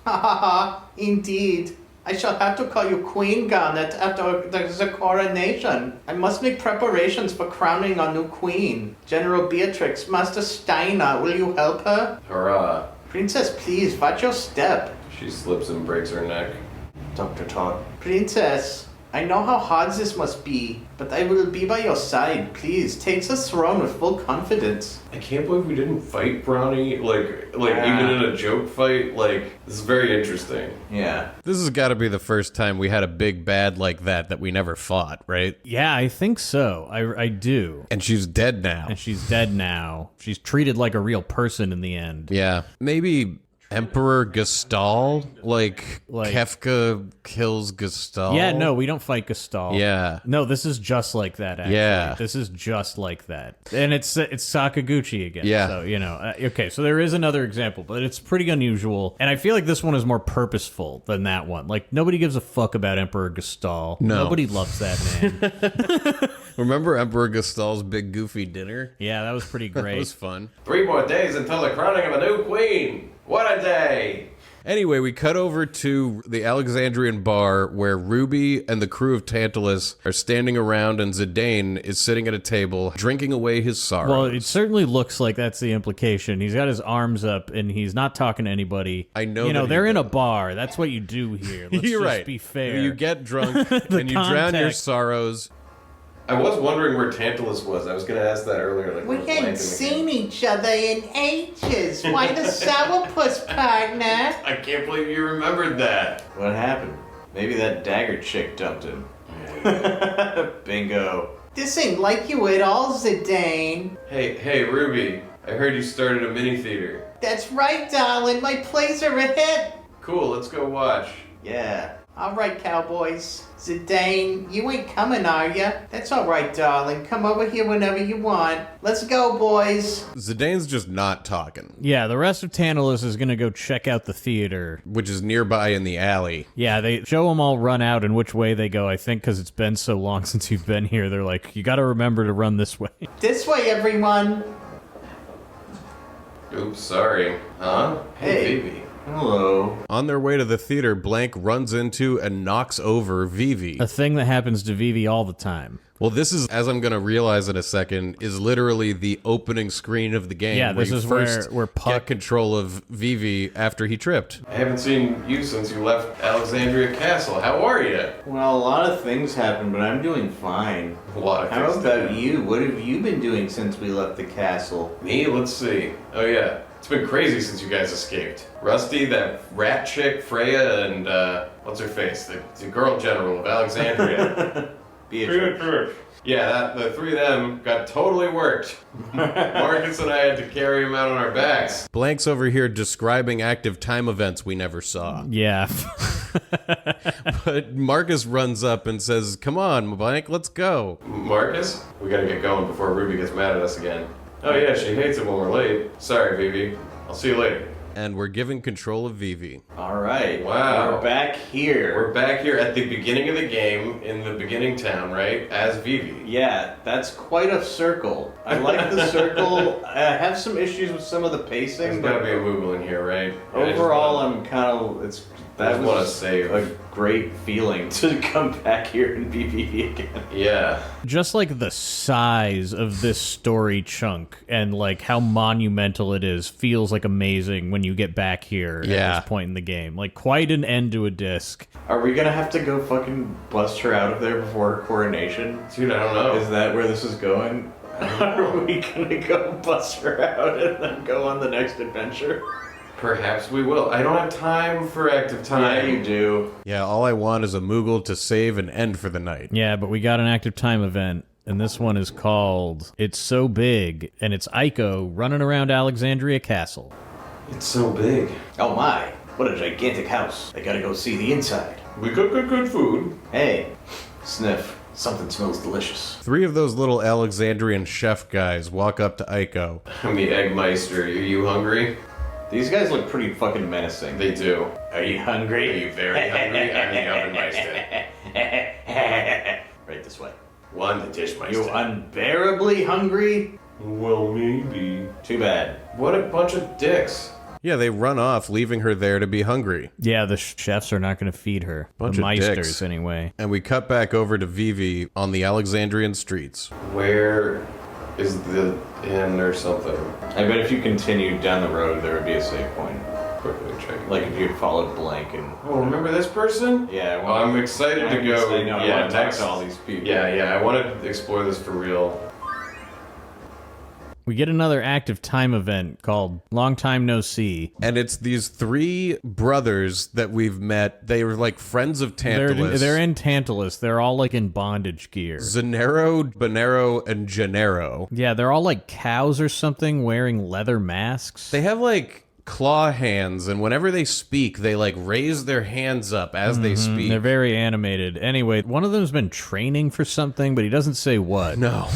Ha ha ha, indeed. I shall have to call you Queen Garnet after the coronation. I must make preparations for crowning our new queen. General Beatrix, Master Steiner, will you help her? Hurrah. Princess, please, watch your step. She slips and breaks her neck. Dr. Todd. Princess, I know how hard this must be, but I will be by your side. Please, take the throne with full confidence. I can't believe we didn't fight Brownie, like even in a joke fight. Like, this is very interesting. Yeah. This has got to be the first time we had a big bad like that we never fought, right? Yeah, I think so. I do. And she's dead now. And she's dead now. She's treated like a real person in the end. Yeah. Maybe Emperor Gestal? Like Kefka kills Gestal? Yeah, no, we don't fight Gestal. Yeah. No, this is just like that, actually. Yeah. This is just like that. And it's Sakaguchi again. Yeah. So, you know, okay, so there is another example, but it's pretty unusual. And I feel like this one is more purposeful than that one. Like, nobody gives a fuck about Emperor Gestal. No. Nobody loves that man. Remember Emperor Gestal's big goofy dinner? Yeah, that was pretty great. That was fun. 3 more days until the crowning of a new queen. What a day! Anyway, we cut over to the Alexandrian bar where Ruby and the crew of Tantalus are standing around and Zidane is sitting at a table drinking away his sorrows. Well, it certainly looks like that's the implication. He's got his arms up and he's not talking to anybody. I know You know, that they're he in a does. bar. That's what you do here. Let's You're just right. be fair. You get drunk and you drown your context. sorrows. I was wondering where Tantalus was. I was going to ask that earlier. Like, We where's hadn't Blank seen each other in ages. Why the sourpuss, partner? I can't believe you remembered that. What happened? Maybe that dagger chick dumped him. Bingo. This ain't like you at all, Zidane. Hey, Ruby. I heard you started a mini theater. That's right, darling. My plays are a hit. Cool, let's go watch. Yeah. All right, cowboys. Zidane, you ain't coming, are ya? That's all right, darling. Come over here whenever you want. Let's go, boys. Zidane's just not talking, Yeah, the rest of Tantalus is going to go check out the theater. which is nearby in the alley. Yeah, they show them all run out and which way they go. I think because it's been so long since you've been here, they're like, you got to remember to run this way. This way, everyone. Oops, sorry. Huh? Hey. Baby. Hello. On their way to the theater, Blank runs into and knocks over Vivi. A thing that happens to Vivi all the time. Well, this is, as I'm going to realize in a second, is literally the opening screen of the game. Yeah, this you is first where Puck get control of Vivi after he tripped. I haven't seen you since you left Alexandria Castle. How are you? Well, a lot of things happened, but I'm doing fine. A lot of How things about happened. you? What have you been doing since we left the castle? Me? Let's see. Oh, yeah. It's been crazy since you guys escaped. Rusty, that rat chick, Freya, and, what's her face? The girl general of Alexandria. Beatrix. Yeah, the 3 of them got totally worked. Marcus and I had to carry him out on our backs. Blank's over here describing active time events we never saw. Yeah. But Marcus runs up and says, "Come on, Blank, let's go." Marcus? We gotta get going before Ruby gets mad at us again. Oh yeah, she hates it when we're late. Sorry, Vivi. I'll see you later. and we're giving control of Vivi. All right. Wow. We're back here. We're back here at the beginning of the game in the beginning town, right? As Vivi. Yeah, that's quite a circle. I like the circle. I have some issues with some of the pacing, There's gotta but be a Moogle in here, right? overall, I'm kind of. That wanna was save. a great feeling to come back here and be Vivi again. Yeah. Just like the size of this story chunk and like how monumental it is feels like amazing when you get back here at this point in the game. Like quite an end to a disc. Are we gonna have to go fucking bust her out of there before her coronation? Dude, I don't know. Is that where this is going? Are we gonna go bust her out and then go on the next adventure? Perhaps we will. I don't have time for active time. Yeah, you do. Yeah, all I want is a Moogle to save and end for the night. Yeah, but we got an active time event, and this one is called It's So Big, and it's Iiko running around Alexandria Castle. It's so big. Oh my, what a gigantic house. I gotta go see the inside. We cook good food. Hey, sniff. Something smells delicious. 3 of those little Alexandrian chef guys walk up to Iiko. I'm the Eggmeister. Are you hungry? These guys look pretty fucking menacing. They do. Are you hungry? Are you very hungry? I'm the Ovenmeister. Right this way. One, the Dishmeister. You unbearably hungry? Well, maybe. Too bad. What a bunch of dicks. Yeah, they run off, leaving her there to be hungry. Yeah, the chefs are not going to feed her. Bunch the of Meisters, dicks. anyway. And we cut back over to Vivi on the Alexandrian streets. Where is the inn or something? I bet if you continued down the road, there would be a save point. Quickly check. Like if you had followed blank and... Oh, remember this person? Yeah, Oh, I'm excited to go. I know, I want to talk to all these people. Yeah, I want to explore this for real. We get another active time event called Long Time No See. And it's these 3 brothers that we've met. They were like friends of Tantalus. They're in Tantalus. They're all like in bondage gear. Zanero, Bonero, and Gennaro. Yeah, they're all like cows or something wearing leather masks. They have like claw hands, and whenever they speak, they like raise their hands up as they speak. They're very animated. Anyway, one of them's been training for something, but he doesn't say what. No.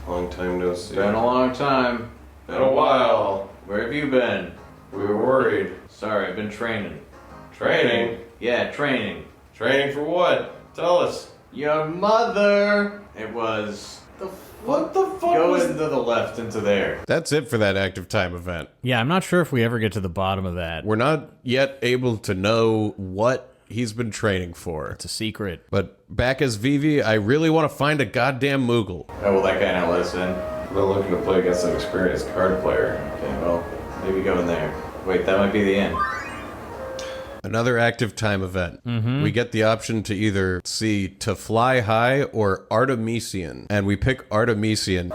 Long time no see. Been a long time. Been a while. Where have you been? We were worried. Sorry, I've been training. Training? Yeah, training. Training for what? Tell us. Your mother! It was... What the fuck Go was... into the left, into there. That's it for that active time event. Yeah, I'm not sure if we ever get to the bottom of that. We're not yet able to know what he's been training for. It's a secret. But back as Vivi, I really want to find a goddamn Moogle. Oh, well, that guy now let us in. I've been looking to play against an experienced card player. Okay, well, maybe go in there. Wait, that might be the end. Another active time event. We get the option to either see To Fly High or Artemisian, and we pick Artemisian.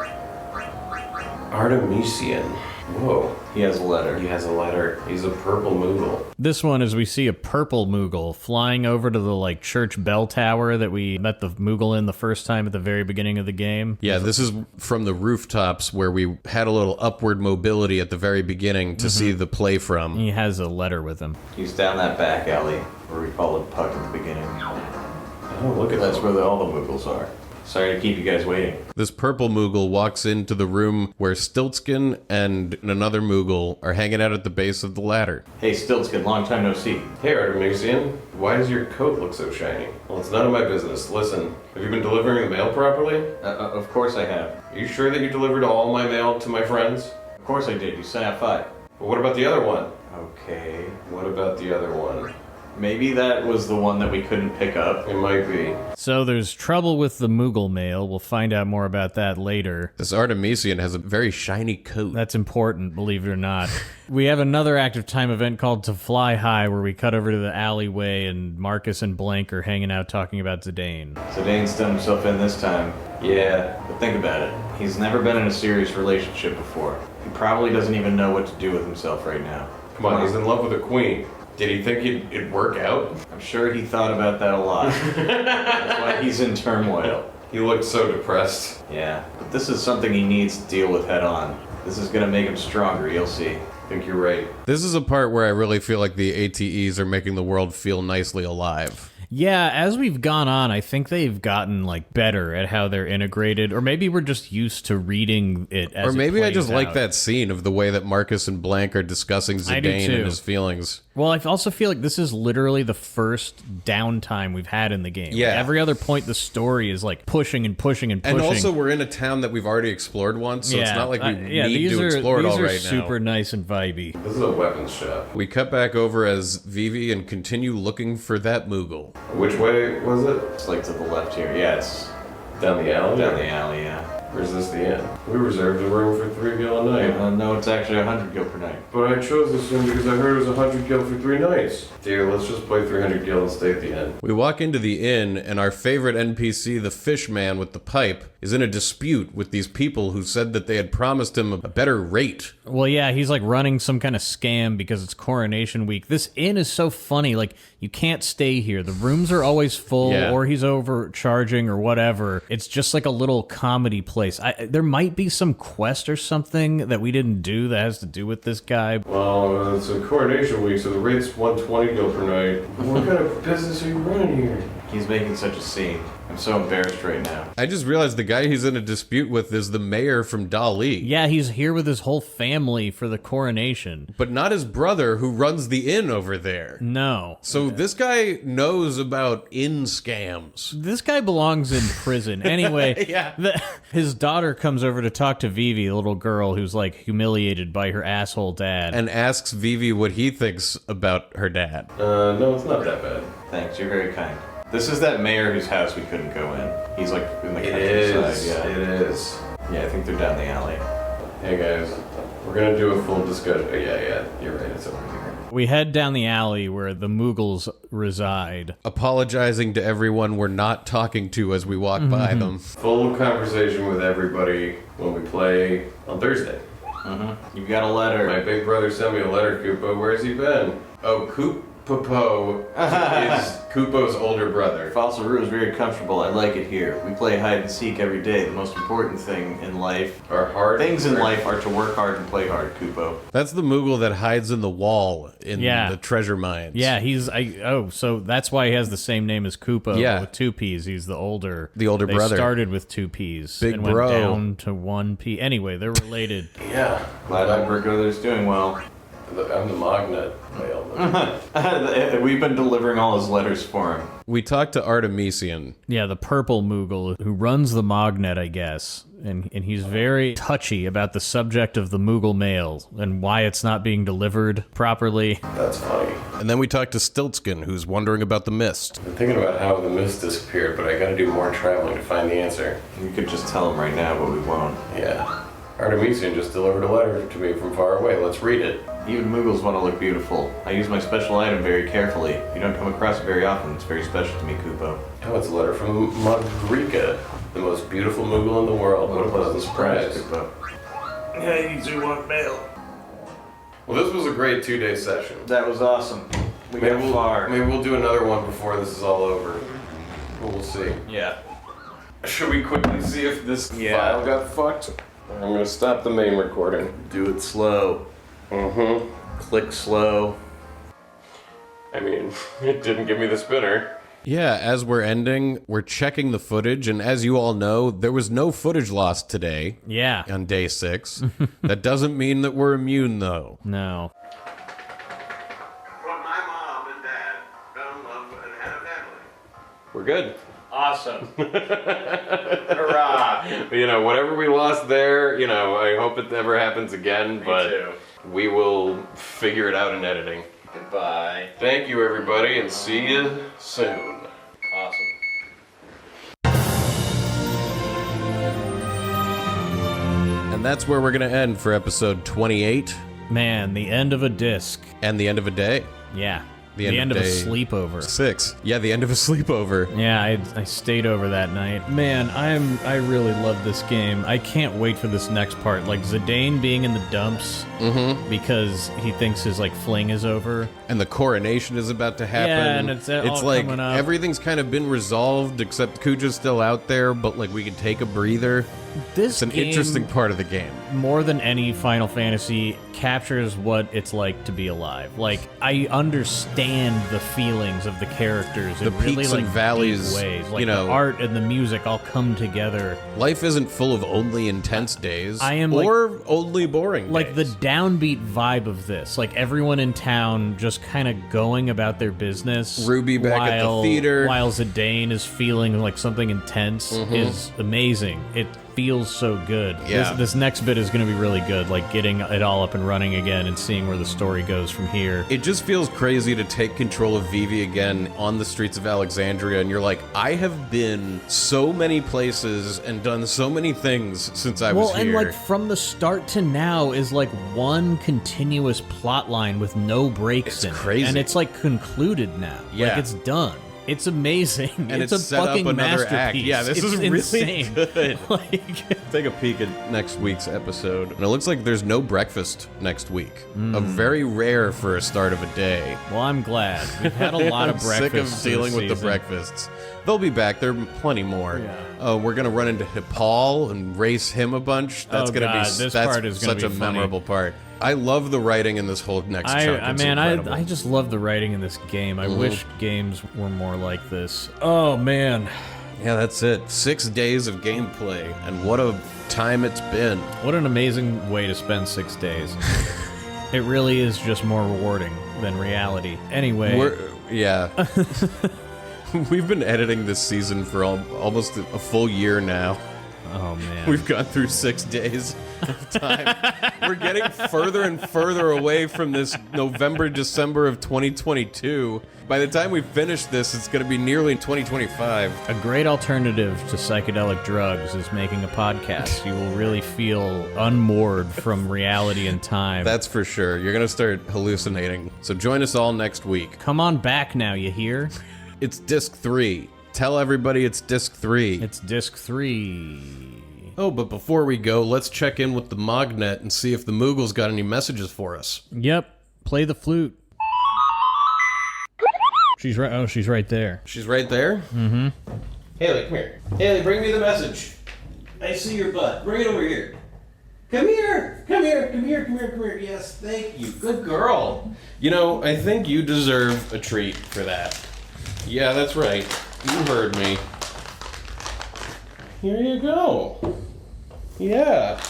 Artemisian. Whoa. He has a letter. He has a letter. He's a purple Moogle. This one is we see a purple Moogle flying over to the like church bell tower that we met the Moogle in the first time at the very beginning of the game. Yeah, this is from the rooftops where we had a little upward mobility at the very beginning to see the play from. He has a letter with him. He's down that back alley where we followed Puck at the beginning. Oh, look at That's that. where all the Moogles are. Sorry to keep you guys waiting. This purple Moogle walks into the room where Stiltskin and another Moogle are hanging out at the base of the ladder. Hey, Stiltskin, long time no see. Hey, Artemisian. Why does your coat look so shiny? Well, it's none of my business. Listen, have you been delivering the mail properly? Of course I have. Are you sure that you delivered all my mail to my friends? Of course I did. You sent out 5. Well, what about the other one? Okay. What about the other one? Maybe that was the one that we couldn't pick up. It might be. So there's trouble with the Moogle mail. We'll find out more about that later. This Artemisian has a very shiny coat. That's important, believe it or not. We have another active time event called To Fly High where we cut over to the alleyway and Marcus and Blank are hanging out talking about Zidane. Zidane's done himself in this time. Yeah. But think about it. He's never been in a serious relationship before. He probably doesn't even know what to do with himself right now. Come on, he's in love with a queen. Did he think it'd work out? I'm sure he thought about that a lot. That's why he's in turmoil. He looked so depressed. Yeah, but this is something he needs to deal with head on. This is gonna make him stronger, you'll see. I think you're right. This is a part where I really feel like the ATEs are making the world feel nicely alive. Yeah, as we've gone on, I think they've gotten like better at how they're integrated, or maybe we're just used to reading it as Or maybe I plays just like out. that scene of the way that Marcus and Blank are discussing I do Zidane too. and his feelings. Well, I also feel like this is literally the first downtime we've had in the game. Yeah. Like, every other point, the story is like pushing and pushing and pushing. And also, we're in a town that we've already explored once, so it's not like we need these to are, explore it these all are right super now. nice and vibey. This is a weapons shop. We cut back over as Vivi and continue looking for that Moogle. Which way was it? It's like to the left here. Yeah, it's Down the alley? down the alley, yeah. Or is this the inn? We reserved a room for 3 gil a night. No, it's actually 100 gil per night. But I chose this inn because I heard it was 100 gil for 3 nights. Dear, let's just play 300 gil and stay at the inn. We walk into the inn, and our favorite NPC, the fish man with the pipe, is in a dispute with these people who said that they had promised him a better rate. Well, yeah, he's like running some kind of scam because it's Coronation Week. This inn is so funny. Like, you can't stay here. The rooms are always full, Yeah. or he's overcharging or whatever. It's just like a little comedy place. There might be some quest or something that we didn't do that has to do with this guy. Well, it's a coronation week, so the rate's 120 gil per night. What kind of business are you running here? He's making such a scene. I'm so embarrassed right now. I just realized the guy he's in a dispute with is the mayor from Dali. Yeah, he's here with his whole family for the coronation. But not his brother who runs the inn over there. No. So this guy knows about inn scams. This guy belongs in prison. Anyway, his daughter comes over to talk to Vivi, a little girl who's like humiliated by her asshole dad. And asks Vivi what he thinks about her dad. No, it's not that bad. Thanks, you're very kind. This is that mayor whose house we couldn't go in. He's like in the It countryside. is. Yeah. It is. Yeah, I think they're down the alley. Hey guys, we're gonna do a full discussion. Yeah, you're right. It's over here. We head down the alley where the Moogles reside. Apologizing to everyone we're not talking to as we walk by them. Full conversation with everybody when we play on Thursday. You've got a letter. My big brother sent me a letter, Koopo. Where's he been? Oh, Koopo is Koopo's older brother. Fossil Roo is very comfortable. I like it here. We play hide and seek every day. The most important thing in life, Our hard things in life, are to work hard and play hard, Koopo. That's the Moogle that hides in the wall in Yeah. the treasure mines. Yeah, so that's why he has the same name as Koopa Yeah. with 2 P's. He's the older brother. They started with 2 P's Big and bro. went down to 1 P. Anyway, they're related. Yeah. Glad my brother's doing well. I'm the magnet. We've been delivering all his letters for him. We talked to Artemisian. Yeah, the purple Moogle who runs the Mognet, I guess. And he's very touchy about the subject of the Moogle mail and why it's not being delivered properly. That's funny. And then we talked to Stiltskin, who's wondering about the mist. I'm thinking about how the mist disappeared, but I gotta do more traveling to find the answer. We could just tell him right now, but we won't. Yeah. Artemisian just delivered a letter to me from far away. Let's read it. Even Moogles want to look beautiful. I use my special item very carefully. You don't come across it very often. It's very special to me, Koopo. Oh, it's a letter from Madrika, the most beautiful Moogle in the world. What a pleasant surprise. Koopo. Yeah, you usually want mail. Well, this was a great 2-day session. That was awesome. We got far. Maybe we'll do another one before this is all over. We'll see. Yeah. Should we quickly see if this Yeah. file got fucked? I'm gonna stop the main recording. Do it slow. Mm-hmm. Click slow. I mean, it didn't give me the spinner. Yeah, as we're ending, we're checking the footage, and as you all know, there was no footage lost today Yeah. on day 6. That doesn't mean that we're immune, though. No. But my mom and dad fell in love and had a family. We're good. Awesome. Hurrah. You know, whatever we lost there, you know, I hope it never happens again, but too. we will figure it out in editing. Goodbye. Thank you, everybody, and see you soon. Awesome. And that's where we're going to end for episode 28 Man, the end of a disc. and the end of a day. Yeah. The The end end of of a day sleepover. 6. Yeah, the end of a sleepover. Yeah, I stayed over that night. Man, I really love this game. I can't wait for this next part. Like Zidane being in the dumps because he thinks his like fling is over. And the coronation is about to happen. Yeah, and it's all like coming up. everything's kind of been resolved except Kuja's still out there, but like we can take a breather. This It's an game, interesting part of the game. more than any Final Fantasy, captures what it's like to be alive. Like, I understand the feelings of the characters The in really peaks like and valleys, deep ways. Like you know. the art and the music all come together. Life isn't full of only intense days I am, or only boring Like the days. downbeat vibe of this, like everyone in town just kind of going about their business. Ruby back at the theater. While Zidane is feeling like something intense is amazing. It feels so good. Yeah. This next bit is going to be really good, like getting it all up and running again and seeing where the story goes from here. It just feels crazy to take control of Vivi again on the streets of Alexandria, and you're like, I have been so many places and done so many things since I was here. And like from the start to now is like one continuous plot line with no breaks in crazy. it. And it's like concluded now. Yeah. Like it's done. It's amazing. And it's it's a set up fucking another act. masterpiece. Yeah, this It's is really insane. good. Like, Take a peek at next week's episode. And it looks like there's no breakfast next week. A very rare for a start of a day. well, I'm glad. We've had a lot of I'm breakfasts. sick of dealing this with the season. breakfasts. They'll be back. There are plenty more. Yeah. We're gonna run into Hipal and race him a bunch. That's Oh, gonna God, be this that's part is gonna such be a funny. memorable part. I love the writing in this whole next chunk. It's incredible. I just love the writing in this game. I wish games were more like this. Oh man, Yeah, that's it. 6 days of gameplay, and what a time it's been. what an amazing way to spend 6 days. It really is just more rewarding than reality. Anyway, Yeah. We've been editing this season for almost a full year now. oh man, We've gone through 6 days of time. We're getting further and further away from this November, December of 2022. By the time we finish this, it's going to be nearly 2025. a great alternative to psychedelic drugs is making a podcast. You will really feel unmoored from reality and time. That's for sure. You're going to start hallucinating. So join us all next week. Come on back now, you hear? It's Disc 3. Tell everybody it's Disc 3. It's disc 3. Oh, but before we go, let's check in with the Mognet and see if the Moogle's got any messages for us. Yep. Play the flute. She's right. Oh, she's right there. She's right there? Mm-hmm. Haley, come here. Haley, bring me the message. I see your butt. Bring it over here. Come here. Come here. Come here. Come here. Come here. Yes, thank you. Good girl. You know, I think you deserve a treat for that. Yeah, that's right. You heard me. Here you go. Yeah.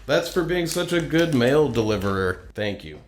That's for being such a good mail deliverer. Thank you.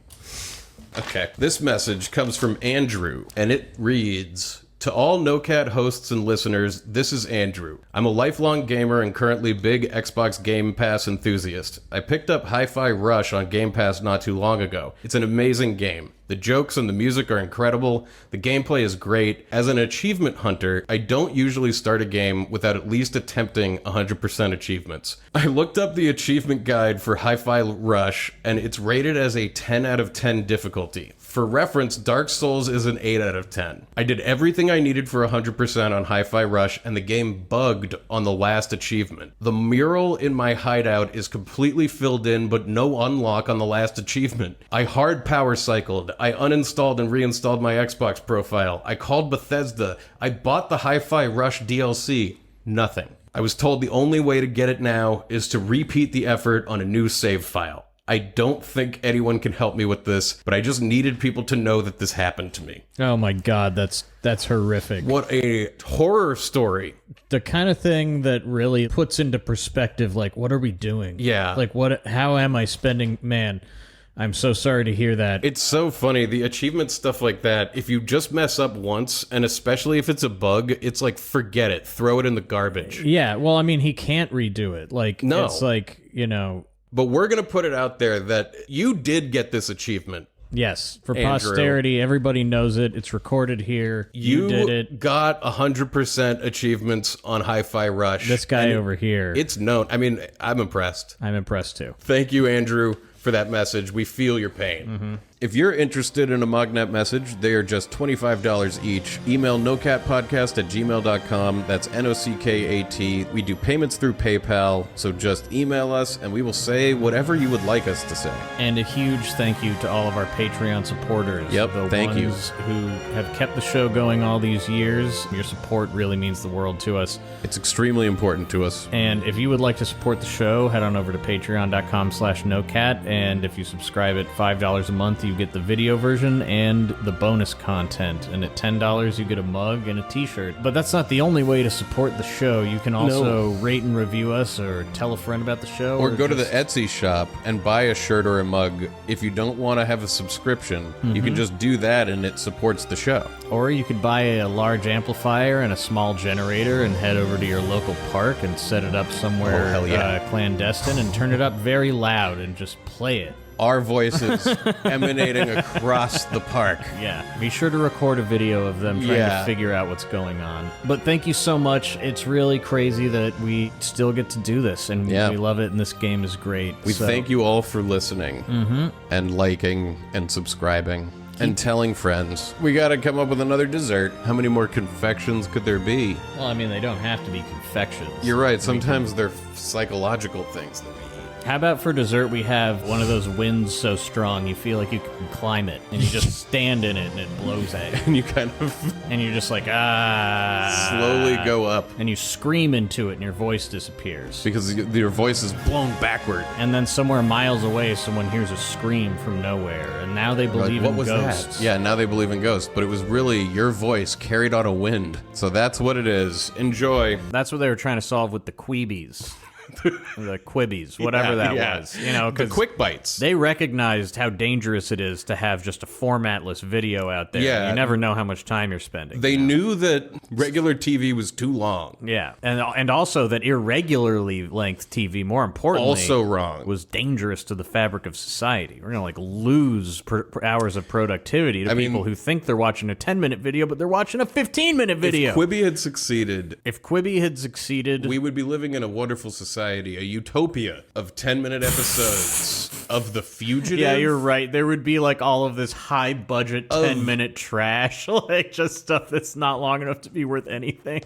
Okay. This message comes from Andrew, and it reads, to all NoCat hosts and listeners, this is Andrew. I'm a lifelong gamer and currently big Xbox Game Pass enthusiast. I picked up Hi-Fi Rush on Game Pass not too long ago. It's an amazing game. The jokes and the music are incredible. The gameplay is great. As an achievement hunter, I don't usually start a game without at least attempting 100% achievements. I looked up the achievement guide for Hi-Fi Rush, and it's rated as a 10 out of 10 difficulty. For reference, Dark Souls is an 8 out of 10. I did everything I needed for 100% on Hi-Fi Rush, and the game bugged on the last achievement. The mural in my hideout is completely filled in, but no unlock on the last achievement. I hard power cycled. I uninstalled and reinstalled my Xbox profile. I called Bethesda. I bought the Hi-Fi Rush DLC. Nothing. I was told the only way to get it now is to repeat the effort on a new save file. I don't think anyone can help me with this, but I just needed people to know that this happened to me. Oh my god, that's horrific. What a horror story. The kind of thing that really puts into perspective, like, what are we doing? Yeah. Like, how am I spending, man, I'm so sorry to hear that. It's so funny. The achievement stuff like that, if you just mess up once, and especially if it's a bug, it's like, forget it. Throw it in the garbage. Yeah, well, I mean, he can't redo it. Like, No. it's like, you know... But we're going to put it out there that you did get this achievement. Yes, for Andrew. posterity, everybody knows it. It's recorded here. You did it. Got 100% achievements on Hi-Fi Rush. This guy And over here. It's known. I mean, I'm impressed. I'm impressed too. Thank you, Andrew, for that message. We feel your pain. If you're interested in a Mognet message, they are just $25 each. Email nocatpodcast@gmail.com. That's NOCKAT. We do payments through PayPal, so just email us and we will say whatever you would like us to say. And a huge thank you to all of our Patreon supporters. Yep, thank you. Who have kept the show going all these years. Your support really means the world to us. It's extremely important to us. And if you would like to support the show, head on over to patreon.com/nocat. And if you subscribe at $5 a month, you get the video version and the bonus content. And at $10, you get a mug and a t-shirt. But that's not the only way to support the show. You can also rate and review us or tell a friend about the show. Or go to the Etsy shop and buy a shirt or a mug. If you don't want to have a subscription, you can just do that and it supports the show. Or you could buy a large amplifier and a small generator and head over to your local park and set it up somewhere clandestine and turn it up very loud and just play it. Our voices emanating across the park. Yeah. Be sure to record a video of them trying to figure out what's going on. But thank you so much. It's really crazy that we still get to do this, and we love it, and this game is great. We thank you all for listening and liking and subscribing. And telling friends. We gotta come up with another dessert. How many more confections could there be? Well, I mean, they don't have to be confections. You're right, sometimes they're psychological things that we eat. How about for dessert we have one of those winds so strong you feel like you can climb it, and you just stand in it and it blows at you. And you kind of... and you're just like, slowly go up. And you scream into it and your voice disappears. Because your voice is blown backward. And then somewhere miles away, someone hears a scream from nowhere, and now they believe in ghosts. That? Yeah, now they believe in ghosts, but it was really your voice carried on a wind. So that's what it is. Enjoy. That's what they were trying to solve with the Queebies. The Quibbies, whatever that was. You know, the quick bites. They recognized how dangerous it is to have just a formatless video out there. Yeah. You never know how much time you're spending. They knew that regular TV was too long. Yeah. And also that irregularly length TV, more importantly, also wrong, was dangerous to the fabric of society. We're going to lose hours of productivity to people who think they're watching a 10-minute video, but they're watching a 15-minute video. If Quibi had succeeded, we would be living in a wonderful society, a utopia of 10-minute episodes of The Fugitive. Yeah, you're right. There would be all of this high-budget 10-minute trash, just stuff that's not long enough to be worth anything.